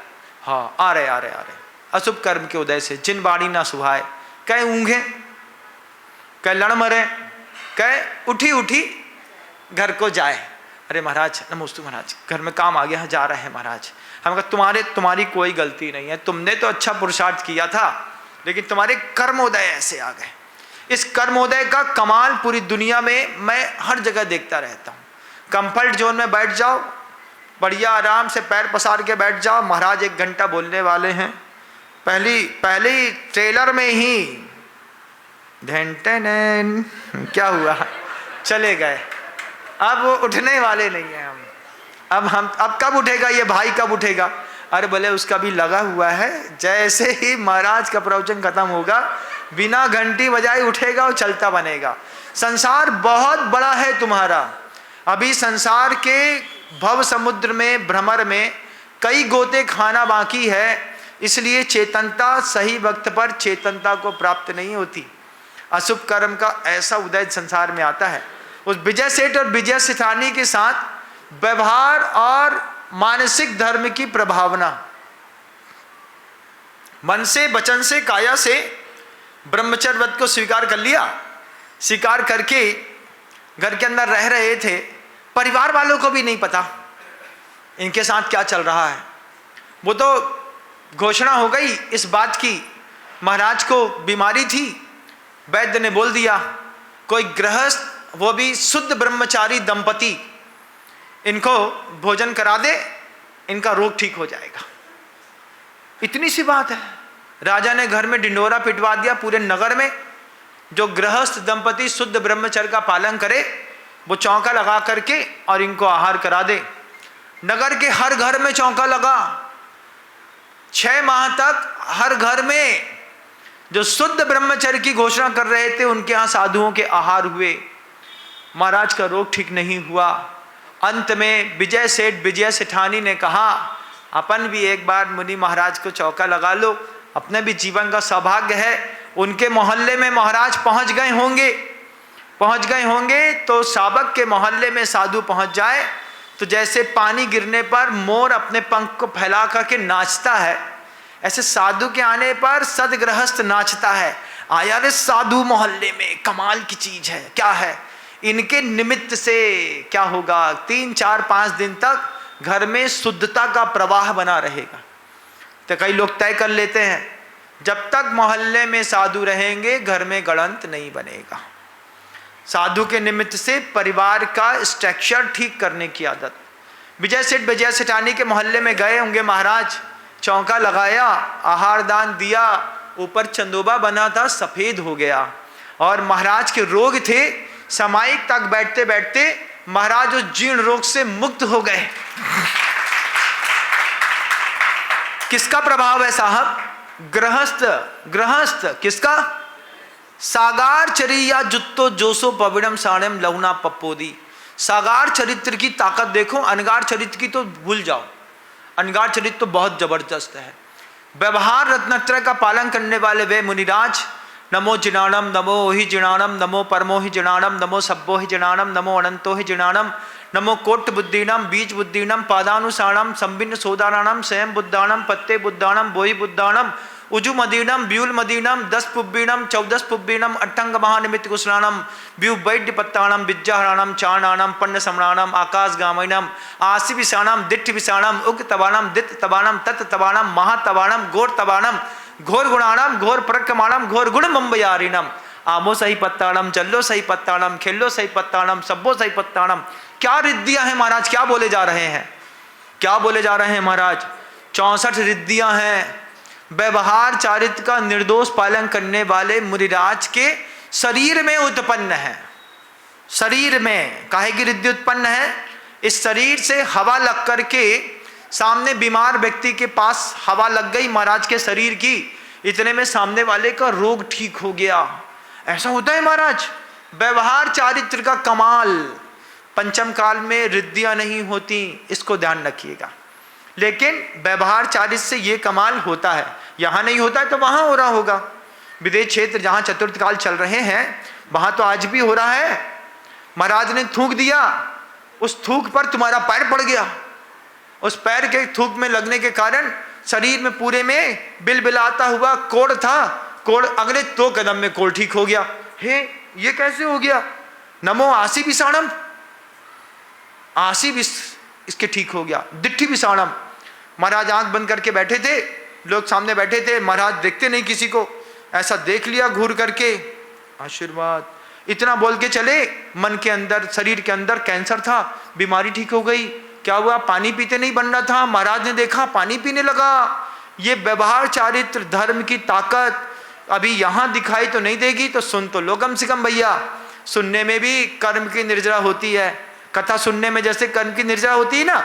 हाँ, आ रहे आ रहे आ रहे। अशुभ कर्म के उदय से जिन वाणी ना सुहाए, कहीं ऊँघे कहीं लड़ मरे, कहीं उठी उठी घर को जाए। अरे महाराज नमोस्तु महाराज, घर में काम आ गया, जा रहे हैं महाराज। हम कहा तुम्हारी कोई गलती नहीं है, तुमने तो अच्छा पुरुषार्थ किया था, लेकिन तुम्हारे कर्मोदय ऐसे आ गए। इस कर्मोदय का कमाल पूरी दुनिया में मैं हर जगह देखता रहता हूँ। कंफर्ट जोन में बैठ जाओ, बढ़िया आराम से पैर पसार के बैठ जाओ, महाराज 1 घंटा बोलने वाले हैं। पहली ट्रेलर में ही ढेंटेन क्या हुआ, चले गए। अब वो उठने वाले नहीं हैं हम। अब कब उठेगा ये भाई, कब उठेगा? अरे बोले उसका भी लगा हुआ है, जैसे ही महाराज का प्रवचन खत्म होगा बिना घंटी बजाए उठेगा और चलता बनेगा। संसार बहुत बड़ा है तुम्हारा, अभी संसार के भव समुद्र में भ्रमर में कई गोते खाना बाकी है, इसलिए चेतनता सही वक्त पर चेतनता को प्राप्त नहीं होती। अशुभ कर्म का ऐसा उदय संसार में आता है। उस विजय सेठ और विजय सेठानी के साथ व्यवहार और मानसिक धर्म की प्रभावना, मन से वचन से काया से ब्रह्मचर्य व्रत को स्वीकार कर लिया। स्वीकार करके घर के अंदर रह रहे थे, परिवार वालों को भी नहीं पता इनके साथ क्या चल रहा है। वो तो घोषणा हो गई इस बात की, महाराज को बीमारी थी, वैद्य ने बोल दिया कोई गृहस्थ, वो भी शुद्ध ब्रह्मचारी दंपति, इनको भोजन करा दे, इनका रोग ठीक हो जाएगा। इतनी सी बात है। राजा ने घर में डिंडोरा पिटवा दिया पूरे नगर में, जो गृहस्थ दंपति शुद्ध ब्रह्मचर्य का पालन करे वो चौका लगा करके और इनको आहार करा दे। नगर के हर घर में चौका लगा। 6 माह तक हर घर में जो शुद्ध ब्रह्मचर्य की घोषणा कर रहे थे उनके यहाँ साधुओं के आहार हुए। महाराज का रोग ठीक नहीं हुआ। अंत में विजय सेठ विजय सेठानी ने कहा अपन भी एक बार मुनि महाराज को चौका लगा लो, अपने भी जीवन का सौभाग्य है। उनके मोहल्ले में महाराज पहुंच गए होंगे तो साबक के मोहल्ले में साधु पहुंच जाए तो जैसे पानी गिरने पर मोर अपने पंख को फैला करके नाचता है, ऐसे साधु के आने पर सदगृहस्थ नाचता है। आया रे साधु मोहल्ले में, कमाल की चीज है। क्या है? इनके निमित्त से क्या होगा, 3, 4, 5 दिन तक घर में शुद्धता का प्रवाह बना रहेगा। तो कई लोग तय कर लेते हैं जब तक मोहल्ले में साधु रहेंगे घर में गड़ंत नहीं बनेगा। साधु के निमित्त से परिवार का स्ट्रक्चर ठीक करने की आदत। विजय सेठ विजय सेठानी के मोहल्ले में गए होंगे महाराज, चौका लगाया, आहार दान दिया, ऊपर चंदोबा बना था, सफेद हो गया और महाराज के रोग थे। सामायिक तक बैठते बैठते महाराज उस जीर्ण रोग से मुक्त हो गए। किसका प्रभाव है साहब? गृहस्थ किसका? सागार चरिया जुत्तो जोसो पविड़म साणम लहुना पप्पोदी। सागार चरित्र की ताकत देखो, अनगार चरित्र की तो भूल जाओ। अनगार चरित्र तो बहुत जबरदस्त है। व्यवहार रत्नत्रय का पालन करने वाले वे मुनिराज, नमो जिनाणम, नमो हि जिनाणम, नमो परमो हि जिनाणम, नमो सब्बो हि जिनाणम, नमो अनंतो हि जिनाणम, नमो कोट बुद्धिनम, बीज बुद्धिनम, पादानुसाणम, संबिन्न सोदानाणम, स्वयं बुद्धाणम, पत्ते बुद्धाणम, बोहि बुद्धाणम, उजु मदीनम, ब्यूल मदीनम, 10 पुब्बीणम, 14 पुब्बीणम, अट्टंग महानिमित्त कुशलाणम, व्यू वैद्य पत्ताणम, विद्याहरणम, चाणाणम, पन्न समणाणम, आकाश गामयनम, आसि विषाणम, दिट्ठ विषाणम, उग तबाणम, दित तबाणम, तत् तबाणम, महातबाणम, घोर तबाणम, घोर गुणाणम, घोर प्रक्रमाणम, घोर गुण मुंबयारिणम, आमो सही पत्ताणम, चल्लो सही पत्ताणम, खेलो सही पत्ताणम, सब्बो सही पत्ताणम। क्या रिद्दियां हैं महाराज? क्या बोले जा रहे हैं? क्या बोले जा रहे हैं महाराज? 64 रिद्दियां हैं। व्यवहार चारित्र का निर्दोष पालन करने वाले मुनिराज के शरीर में उत्पन्न है। शरीर में काहे की रिद्धि उत्पन्न है? इस शरीर से हवा लग करके सामने बीमार व्यक्ति के पास हवा लग गई महाराज के शरीर की, इतने में सामने वाले का रोग ठीक हो गया। ऐसा होता है महाराज। व्यवहार चारित्र का कमाल। पंचम काल में रिद्धियां नहीं होती, इसको ध्यान रखिएगा। लेकिन व्यवहार चारित्र से ये कमाल होता है। यहां नहीं होता है तो वहां हो रहा होगा। विदेश क्षेत्र जहां चतुर्थ काल चल रहे हैं वहां तो आज भी हो रहा है। महाराज ने थूक दिया, उस थूक पर तुम्हारा पैर पड़ गया, उस पैर के थूक में लगने के कारण शरीर में पूरे में बिलबिलाता हुआ कोढ़ था, कोढ़ अगले 2 कदम में कोढ़ ठीक हो गया। हे, ये कैसे हो गया? नमो आसी विषाणम, आसी विष इसके ठीक हो गया। दिट्ठी विषाणम। महाराज आंख बंद करके बैठे थे, लोग सामने बैठे थे, महाराज देखते नहीं किसी को, ऐसा देख लिया घूर करके, आशीर्वाद इतना बोल के चले। मन के अंदर, शरीर के अंदर कैंसर था, बीमारी ठीक हो गई। क्या हुआ? पानी पीते नहीं बन रहा था, महाराज ने देखा पानी पीने लगा। ये व्यवहार चारित्र धर्म की ताकत अभी यहां दिखाई तो नहीं देगी, तो सुन तो लो कम से कम भैया। सुनने में भी कर्म की निर्जरा होती है। कथा सुनने में जैसे कर्म की निर्जरा होती है ना,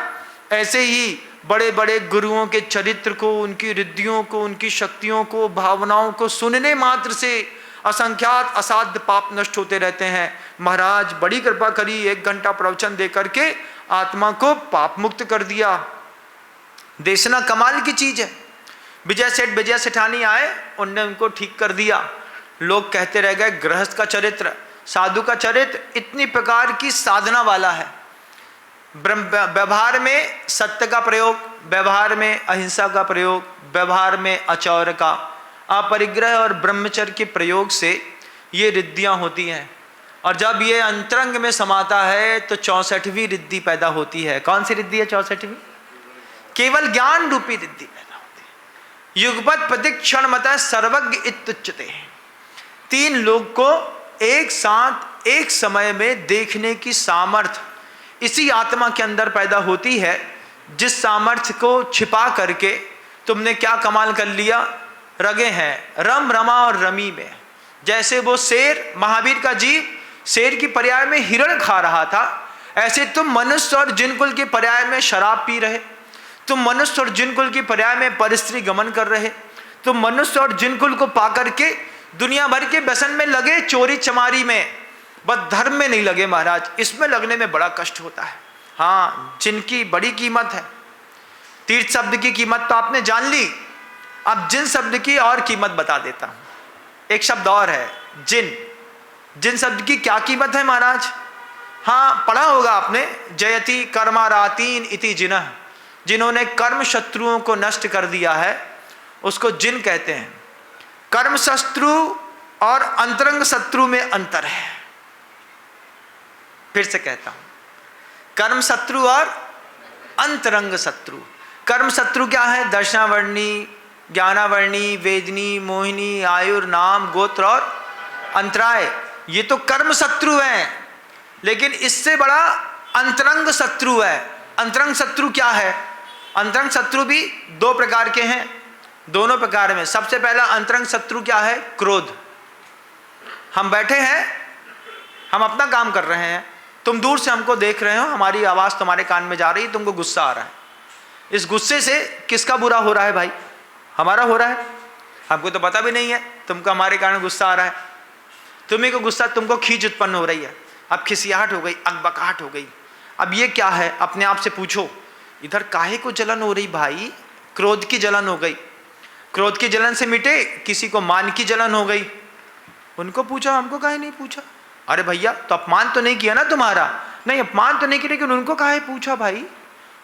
ऐसे ही बड़े बड़े गुरुओं के चरित्र को, उनकी रिद्धियों को, उनकी शक्तियों को, भावनाओं को सुनने मात्र से असंख्यात असाध्य पाप नष्ट होते रहते हैं। महाराज बड़ी कृपा करी, 1 घंटा प्रवचन दे करके आत्मा को पाप मुक्त कर दिया। देशना कमाल की चीज है। विजय सेठ, विजय सेठानी आए, उनने उनको ठीक कर दिया। लोग कहते रह गए गृहस्थ का चरित्र, साधु का चरित्र इतनी प्रकार की साधना वाला है। व्यवहार में सत्य का प्रयोग, व्यवहार में अहिंसा का प्रयोग, व्यवहार में अचौर का, अपरिग्रह और ब्रह्मचर्य के प्रयोग से ये रिद्धियां होती हैं। और जब ये अंतरंग में समाता है तो 64वीं रिद्धि पैदा होती है। कौन सी रिद्धि है 64वीं? केवल ज्ञान रूपी रिद्धि पैदा होती है। युगपत प्रतिक्षण मत सर्वज्ञ इत्युच्यते। 3 लोग को एक साथ एक समय में देखने की सामर्थ्य इसी आत्मा के अंदर पैदा होती है, जिस सामर्थ्य को छिपा करके तुमने क्या कमाल कर लिया? रगे हैं रम, रमा और रमी में। जैसे वो शेर, महावीर का जीव शेर की पर्याय में हिरण खा रहा था, ऐसे तुम मनुष्य और जिनकुल के पर्याय में शराब पी रहे, तुम मनुष्य और जिनकुल की पर्याय में परिस्त्री गमन कर रहे, तुम मनुष्य और जिनकुल को पा करके दुनिया भर के व्यसन में लगे, चोरी चमारी में, बस धर्म में नहीं लगे महाराज। इसमें लगने में बड़ा कष्ट होता है। हाँ, जिनकी बड़ी कीमत है। तीर्थ शब्द की कीमत तो आपने जान ली, अब जिन शब्द की और कीमत बता देता हूं। एक शब्द और है जिन। जिन शब्द की क्या कीमत है महाराज? हाँ, पढ़ा होगा आपने, जयति कर्मारातीन इति जिनः। जिन्होंने कर्म शत्रुओं को नष्ट कर दिया है उसको जिन कहते हैं। कर्म शत्रु और अंतरंग शत्रु में अंतर है। फिर से कहता हूं, कर्म शत्रु और अंतरंग शत्रु। कर्म शत्रु क्या है? दर्शनावर्णी, ज्ञानावर्णी, वेदनी, मोहिनी, आयुर, नाम, गोत्र और अंतराय, ये तो कर्म शत्रु हैं। लेकिन इससे बड़ा अंतरंग शत्रु है। अंतरंग शत्रु क्या है? अंतरंग शत्रु भी 2 प्रकार के हैं, दोनों प्रकार में। सबसे पहला अंतरंग शत्रु क्या है? क्रोध। हम बैठे हैं, हम अपना काम कर रहे हैं, तुम दूर से हमको देख रहे हो, हमारी आवाज़ तुम्हारे कान में जा रही है, तुमको गुस्सा आ रहा है। इस गुस्से से किसका बुरा हो रहा है भाई? हमारा हो रहा है। हमको तो पता भी नहीं है तुमको हमारे कारण गुस्सा आ रहा है। तुम्ही को गुस्सा, तुमको खींच उत्पन्न हो रही है, अब खिसियाहट हो गई, अकबकाहट हो गई। अब ये क्या है? अपने आप से पूछो, इधर काहे को जलन हो रही भाई? क्रोध की जलन हो गई। क्रोध की जलन से मिटे, किसी को मान की जलन हो गई। उनको पूछा, हमको काहे नहीं पूछा? अरे भैया, तो अपमान तो नहीं किया ना तुम्हारा? नहीं, अपमान तो नहीं किया, लेकिन उनको काहे पूछा भाई?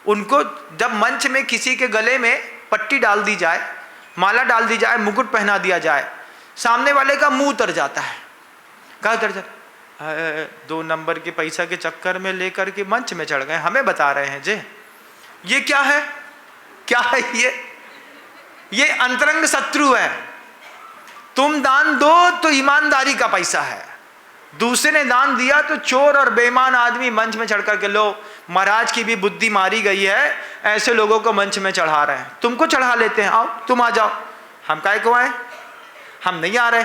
उनको जब मंच में किसी के गले में पट्टी डाल दी जाए, माला डाल दी जाए, मुकुट पहना दिया जाए, सामने वाले का मुंह उतर जाता है। कहाँ उतर जाता? 2 नंबर के पैसा के चक्कर में लेकर के मंच में चढ़ गए, हमें बता रहे हैं जे। ये क्या है? क्या है ये अंतरंग शत्रु है। तुम दान दो तो ईमानदारी का पैसा है, दूसरे ने दान दिया तो चोर और बेईमान आदमी मंच में चढ़ करके, लो महाराज की भी बुद्धि मारी गई है, ऐसे लोगों को मंच में चढ़ा रहे हैं। तुमको चढ़ा लेते हैं, आओ तुम आ जाओ। हम काहे को आए, हम नहीं आ रहे।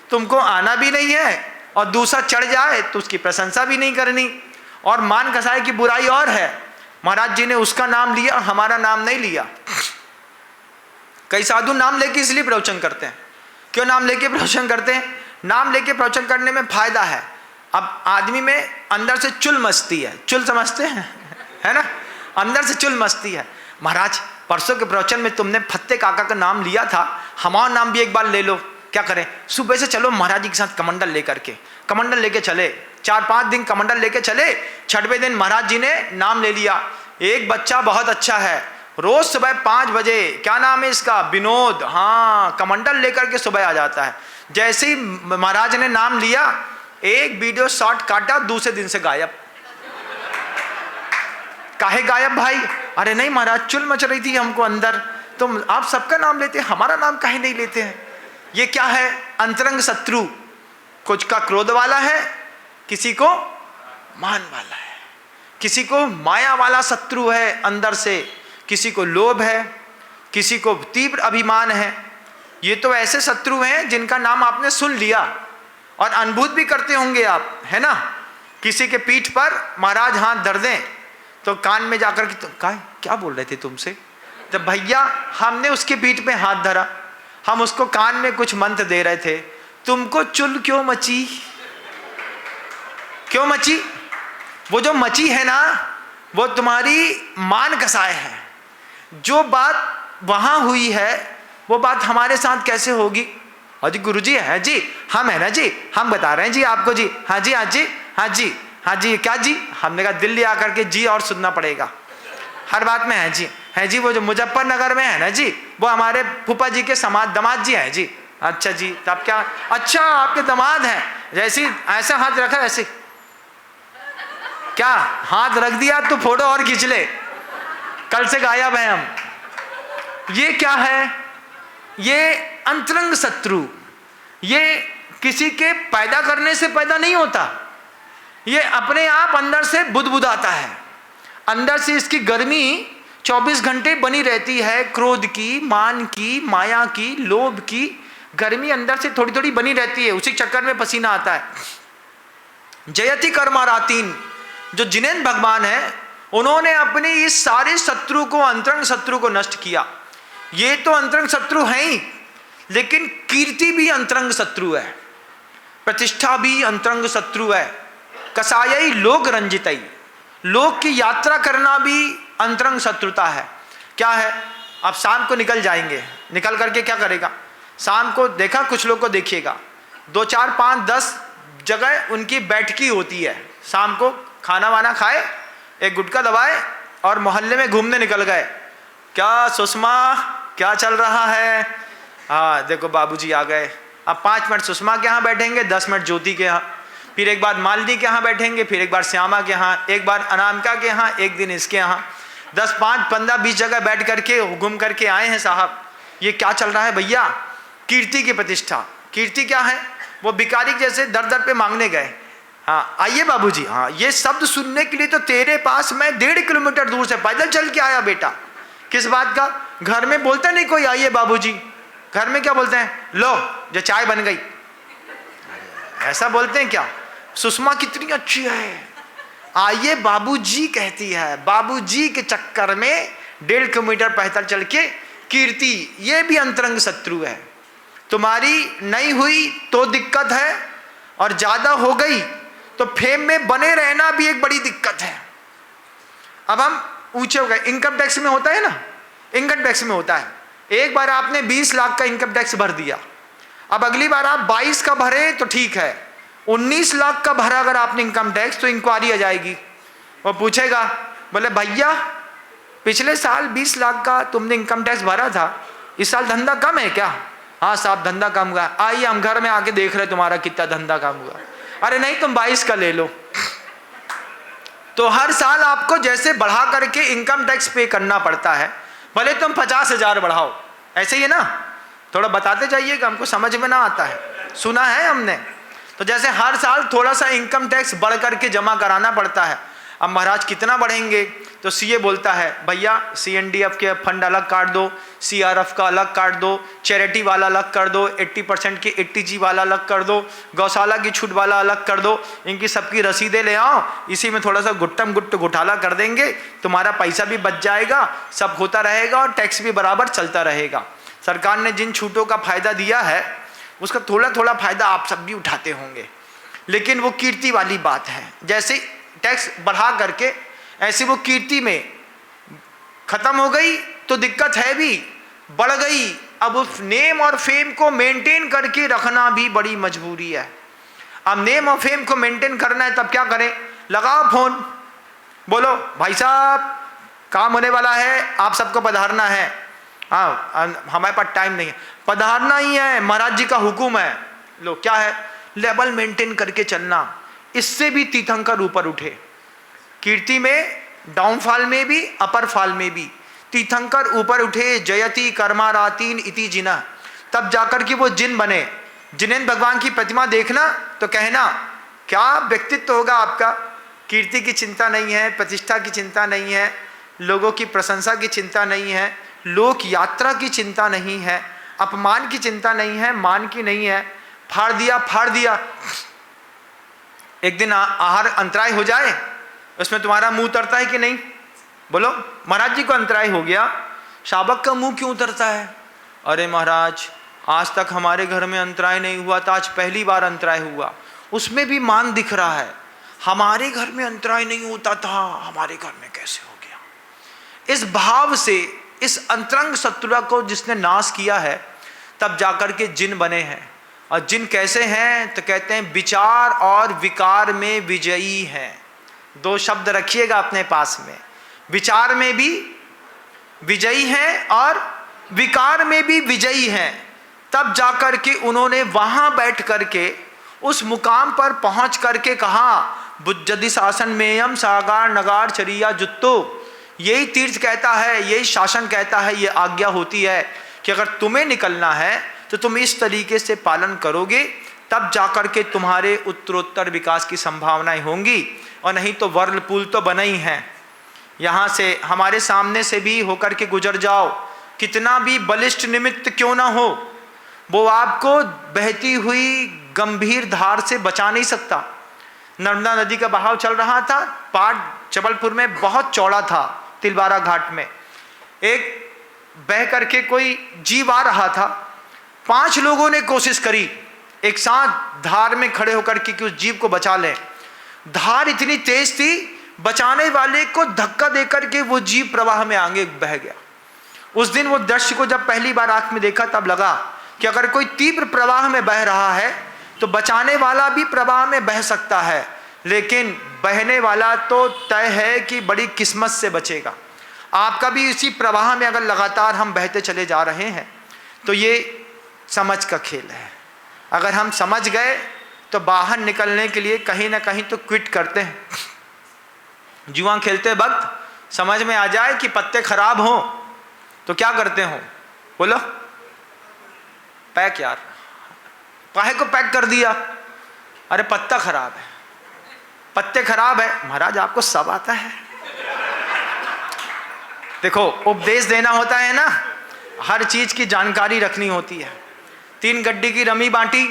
तुमको आना भी नहीं है और दूसरा चढ़ जाए तो उसकी प्रशंसा भी नहीं करनी। और मान कसाई की बुराई और है, महाराज जी ने उसका नाम लिया, हमारा नाम नहीं लिया। कई साधु नाम लेके इसलिए प्रवचन करते हैं। क्यों नाम लेके प्रवचन करते हैं? नाम लेके प्रवचन करने में फायदा है। अब आदमी में अंदर से चुल मचती है, चुल समझते हैं, है ना, अंदर से चुल मचती है। महाराज परसों के प्रवचन में तुमने फत्ते काका का नाम लिया था, हमारा नाम भी एक बार ले लो। क्या करें, सुबह से चलो महाराज जी के साथ कमंडल लेकर के, कमंडल लेके चले, 4-5 दिन कमंडल लेके चले। 6वें दिन महाराज जी ने नाम ले लिया। एक बच्चा बहुत अच्छा है, रोज सुबह 5 बजे, क्या नाम है इसका, विनोद, हाँ, कमंडल लेकर के सुबह आ जाता है। जैसे ही महाराज ने नाम लिया, एक वीडियो शॉट काटा, दूसरे दिन से गायब। काहे गायब भाई? अरे नहीं महाराज, चुल मच रही थी हमको अंदर, तुम आप सबका नाम लेते हैं, हमारा नाम काहे नहीं लेते हैं? ये क्या है? अंतरंग शत्रु। कुछ का क्रोध वाला है, किसी को मान वाला है, किसी को माया वाला शत्रु है अंदर से, किसी को लोभ है, किसी को तीव्र अभिमान है। ये तो ऐसे शत्रु हैं जिनका नाम आपने सुन लिया और अनुभूत भी करते होंगे आप, है ना। किसी के पीठ पर महाराज हाथ धर दें तो कान में जाकर के, तो क्या बोल रहे थे तुमसे? जब भैया हमने उसके पीठ पे हाथ धरा, हम उसको कान में कुछ मंत्र दे रहे थे, तुमको चुल क्यों मची? क्यों मची? वो जो मची है ना, वो तुम्हारी मान कसाय है। जो बात वहां हुई है वो बात हमारे साथ कैसे होगी? और जी गुरु जी है जी, हम है ना जी, हम बता रहे हैं जी आपको जी, हाँ जी, हाँ जी, हाँ जी, हाँ जी, क्या जी? हमने कहा दिल्ली आकर के जी और सुनना पड़ेगा, हर बात में है जी, है जी। वो जो मुजफ्फरनगर में है ना जी, वो हमारे फूफा जी के दामाद जी हैं जी। अच्छा जी, तब क्या? अच्छा आपके दामाद हैं, जैसी ऐसा हाथ रखा, ऐसे क्या हाथ रख दिया तो फोटो और खींच ले, कल से गायब है हम। ये क्या है? ये अंतरंग शत्रु। ये किसी के पैदा करने से पैदा नहीं होता, ये अपने आप अंदर से बुदबुदाता है। अंदर से इसकी गर्मी 24 घंटे बनी रहती है। क्रोध की, मान की, माया की, लोभ की गर्मी अंदर से थोड़ी थोड़ी बनी रहती है, उसी चक्कर में पसीना आता है। जयति कर्मारातीन, जो जिनेंद्र भगवान है, उन्होंने अपने इस सारे शत्रु को, अंतरंग शत्रु को नष्ट किया। ये तो अंतरंग शत्रु हैं ही, लेकिन कीर्ति भी अंतरंग शत्रु है, प्रतिष्ठा भी अंतरंग शत्रु है, कसायई लोक रंजितई, लोक की यात्रा करना भी अंतरंग शत्रुता है। क्या है? आप शाम को निकल जाएंगे, निकल करके क्या करेगा? शाम को देखा, कुछ लोग को देखिएगा 2, 4, 5, 10 जगह उनकी बैठकी होती है। शाम को खाना वाना खाए, एक गुटखा दबाए और मोहल्ले में घूमने निकल गए। क्या सुषमा, क्या चल रहा है? हाँ देखो बाबूजी आ गए। अब 5 मिनट सुषमा के यहाँ बैठेंगे, 10 मिनट ज्योति के यहाँ, फिर एक बार मालिनी के यहाँ बैठेंगे, फिर एक बार श्यामा के यहाँ, एक बार अनामिका के यहाँ, एक दिन इसके यहाँ। 10, 5, 15, 20 जगह बैठ करके घूम करके आए हैं साहब। ये क्या चल रहा है भैया? कीर्ति की प्रतिष्ठा। कीर्ति क्या है? वो भिखारी जैसे दर दर पे मांगने गए। हाँ आइए बाबूजी, हाँ ये शब्द सुनने के लिए तो तेरे पास मैं 1.5 किलोमीटर दूर से पैदल चल के आया बेटा। किस बात का? घर में बोलते नहीं कोई आइए बाबूजी, घर में क्या बोलते हैं? लो जो चाय बन गई, ऐसा बोलते हैं क्या? सुषमा कितनी अच्छी है, आइए बाबूजी कहती है। बाबूजी के चक्कर में 1.5 किलोमीटर पैदल चल के कीर्ति, ये भी अंतरंग शत्रु है। तुम्हारी नहीं हुई तो दिक्कत है, और ज्यादा हो गई तो फेम में बने रहना भी एक बड़ी दिक्कत है। अब हम ऊंचे हो गए। इनकम टैक्स में होता है ना, इनकम टैक्स में होता है, एक बार आपने 20 लाख का इनकम टैक्स भर दिया, अब अगली बार आप 22 का भरे तो ठीक है, 19 लाख का भरा अगर आपने इनकम टैक्स तो इंक्वायरी आ जाएगी। वो पूछेगा, बोले भैया पिछले साल 20 लाख का तुमने इनकम टैक्स भरा था, इस साल धंधा कम है क्या? हाँ साहब धंधा कम हुआ। आइए हम घर में आके देख रहे तुम्हारा कितना धंधा कम हुआ। अरे नहीं तुम 22 का ले लो। तो हर साल आपको जैसे बढ़ा करके इनकम टैक्स पे करना पड़ता है, भले तुम 50,000 बढ़ाओ, ऐसे ही है ना, थोड़ा बताते जाइएगा, हमको समझ में ना आता है, सुना है हमने। तो जैसे हर साल थोड़ा सा इनकम टैक्स बढ़ करके जमा कराना पड़ता है। अब महाराज कितना बढ़ेंगे? तो सीए बोलता है भैया सीएनडीएफ के फंड अलग काट दो, सीआरएफ का अलग काट दो, चैरिटी वाला अलग कर दो, 80% की 80G वाला अलग कर दो, गौशाला की छूट वाला अलग कर दो, इनकी सबकी रसीदें ले आओ, इसी में थोड़ा सा गुट्टम गुट्ट घोटाला कर देंगे, तुम्हारा पैसा भी बच जाएगा, सब होता रहेगा और टैक्स भी बराबर चलता रहेगा। सरकार ने जिन छूटों का फायदा दिया है उसका थोड़ा थोड़ा फायदा आप सब भी उठाते होंगे, लेकिन वो कीर्ति वाली बात है। जैसे टैक्स बढ़ा करके ऐसे वो कीर्ति में खत्म हो गई तो दिक्कत है भी, बढ़ गई। अब उस नेम और फेम को मेंटेन करके रखना भी बड़ी मजबूरी है। अब नेम और फेम को मेंटेन करना है तब क्या करें? लगाओ फोन, बोलो भाई साहब काम होने वाला है, आप सबको पधारना है। हाँ हमारे पास टाइम नहीं है, पधारना ही है, महाराज जी का हुक्म है। लो क्या है? लेवल मेंटेन करके चलना, इससे भी तीर्थंकर ऊपर उठे। कीर्ति में डाउनफॉल में भी अपर फॉल में भी तीर्थंकर ऊपर उठे। जयति कर्मारातीन इति जिना, तब जाकर के वो जिन बने। जिनेंद्र भगवान की प्रतिमा देखना तो कहना क्या व्यक्तित्व होगा आपका। कीर्ति की चिंता नहीं है, प्रतिष्ठा की चिंता नहीं है, लोगों की प्रशंसा की चिंता नहीं है, लोक यात्रा की चिंता नहीं है, अपमान की चिंता नहीं है, मान की नहीं है। फाड़ दिया फाड़ दिया, एक दिन आहार अंतराय हो जाए उसमें तुम्हारा मुंह उतरता है कि नहीं? बोलो महाराज जी को अंतराय हो गया, शावक का मुंह क्यों उतरता है? अरे महाराज आज तक हमारे घर में अंतराय नहीं हुआ था, आज पहली बार अंतराय हुआ। उसमें भी मान दिख रहा है, हमारे घर में अंतराय नहीं होता था, हमारे घर में कैसे हो गया। इस भाव से इस अंतरंग शत्रुता को जिसने नाश किया है तब जाकर के जिन बने हैं। और जिन कैसे हैं तो कहते हैं विचार और विकार में विजयी हैं। दो शब्द रखिएगा अपने पास में, विचार में भी विजयी हैं और विकार में भी विजयी हैं। तब जाकर के उन्होंने वहां बैठ करके उस मुकाम पर पहुंच करके कहा बुद्धि शासन मेयम सागार नगार चरिया जुत्तो। यही तीर्थ कहता है, यही शासन कहता है, ये आज्ञा होती है कि अगर तुम्हें निकलना है तो तुम इस तरीके से पालन करोगे तब जाकर के तुम्हारे उत्तरोत्तर विकास की संभावनाएं होंगी, और नहीं तो वर्लपूल तो बना ही है। यहाँ से हमारे सामने से भी होकर के गुजर जाओ, कितना भी बलिष्ठ निमित्त क्यों ना हो, वो आपको बहती हुई गंभीर धार से बचा नहीं सकता। नर्मदा नदी का बहाव चल रहा था, पाट जबलपुर में बहुत चौड़ा था, तिलवारा घाट में एक बह करके कोई जीव आ रहा था। 5 लोगों ने कोशिश करी एक साथ धार में खड़े होकर के कि उस जीव को बचा लें। धार इतनी तेज थी, बचाने वाले को धक्का देकर के वो जीव प्रवाह में आगे बह गया। उस दिन वो दृश्य को जब पहली बार आंख में देखा तब लगा कि अगर कोई तीव्र प्रवाह में बह रहा है तो बचाने वाला भी प्रवाह में बह सकता है, लेकिन बहने वाला तो तय है कि बड़ी किस्मत से बचेगा। आपका भी इसी प्रवाह में अगर लगातार हम बहते चले जा रहे हैं तो ये समझ का खेल है। अगर हम समझ गए तो बाहर निकलने के लिए कहीं ना कहीं तो क्विट करते हैं। जुआ खेलते वक्त समझ में आ जाए कि पत्ते खराब हो तो क्या करते हो? बोलो पैक। यार काहे को पैक कर दिया? अरे पत्ता खराब है, पत्ते खराब है। महाराज आपको सब आता है। देखो उपदेश देना होता है ना, हर चीज की जानकारी रखनी होती है। 3 गड्डी की रमी बांटी,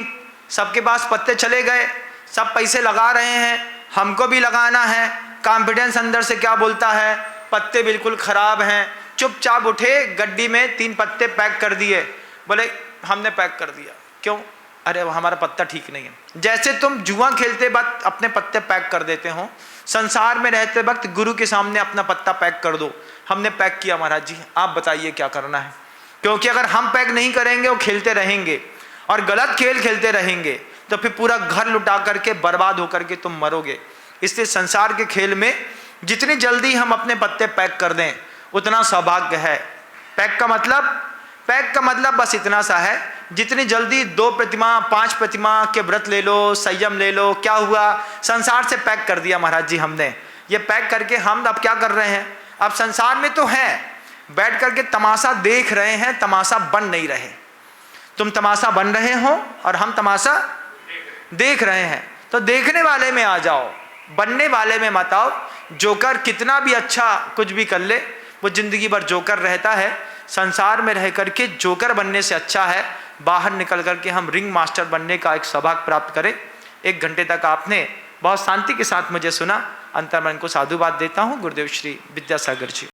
सबके पास पत्ते चले गए, सब पैसे लगा रहे हैं, हमको भी लगाना है। कॉन्फिडेंस अंदर से क्या बोलता है? पत्ते बिल्कुल खराब हैं। चुपचाप उठे, गड्डी में 3 पत्ते पैक कर दिए। बोले हमने पैक कर दिया, क्यों? अरे हमारा पत्ता ठीक नहीं है। जैसे तुम जुआ खेलते वक्त अपने पत्ते पैक कर देते हो, संसार में रहते वक्त गुरु के सामने अपना पत्ता पैक कर दो। हमने पैक किया महाराज जी, आप बताइए क्या करना है। क्योंकि अगर हम पैक नहीं करेंगे वो खेलते रहेंगे और गलत खेल खेलते रहेंगे तो फिर पूरा घर लुटा करके बर्बाद होकर के तुम मरोगे। इसलिए संसार के खेल में जितनी जल्दी हम अपने पत्ते पैक कर दें उतना सौभाग्य है। पैक का मतलब बस इतना सा है, जितनी जल्दी 2 प्रतिमा 5 प्रतिमा के व्रत ले लो, संयम ले लो। क्या हुआ? संसार से पैक कर दिया महाराज जी हमने। ये पैक करके हम अब क्या कर रहे हैं? अब संसार में तो हैं, बैठ करके तमाशा देख रहे हैं, तमाशा बन नहीं रहे। तुम तमाशा बन रहे हो और हम तमाशा देख रहे हैं। तो देखने वाले में आ जाओ, बनने वाले में मत आओ। जोकर कितना भी अच्छा कुछ भी कर ले, वो जिंदगी भर जोकर रहता है। संसार में रह करके जोकर बनने से अच्छा है बाहर निकल करके हम रिंग मास्टर बनने का एक सौभाग्य प्राप्त करें। 1 घंटे तक आपने बहुत शांति के साथ मुझे सुना। अंतर्मन को साधुवाद देता हूँ। गुरुदेव श्री विद्यासागर जी।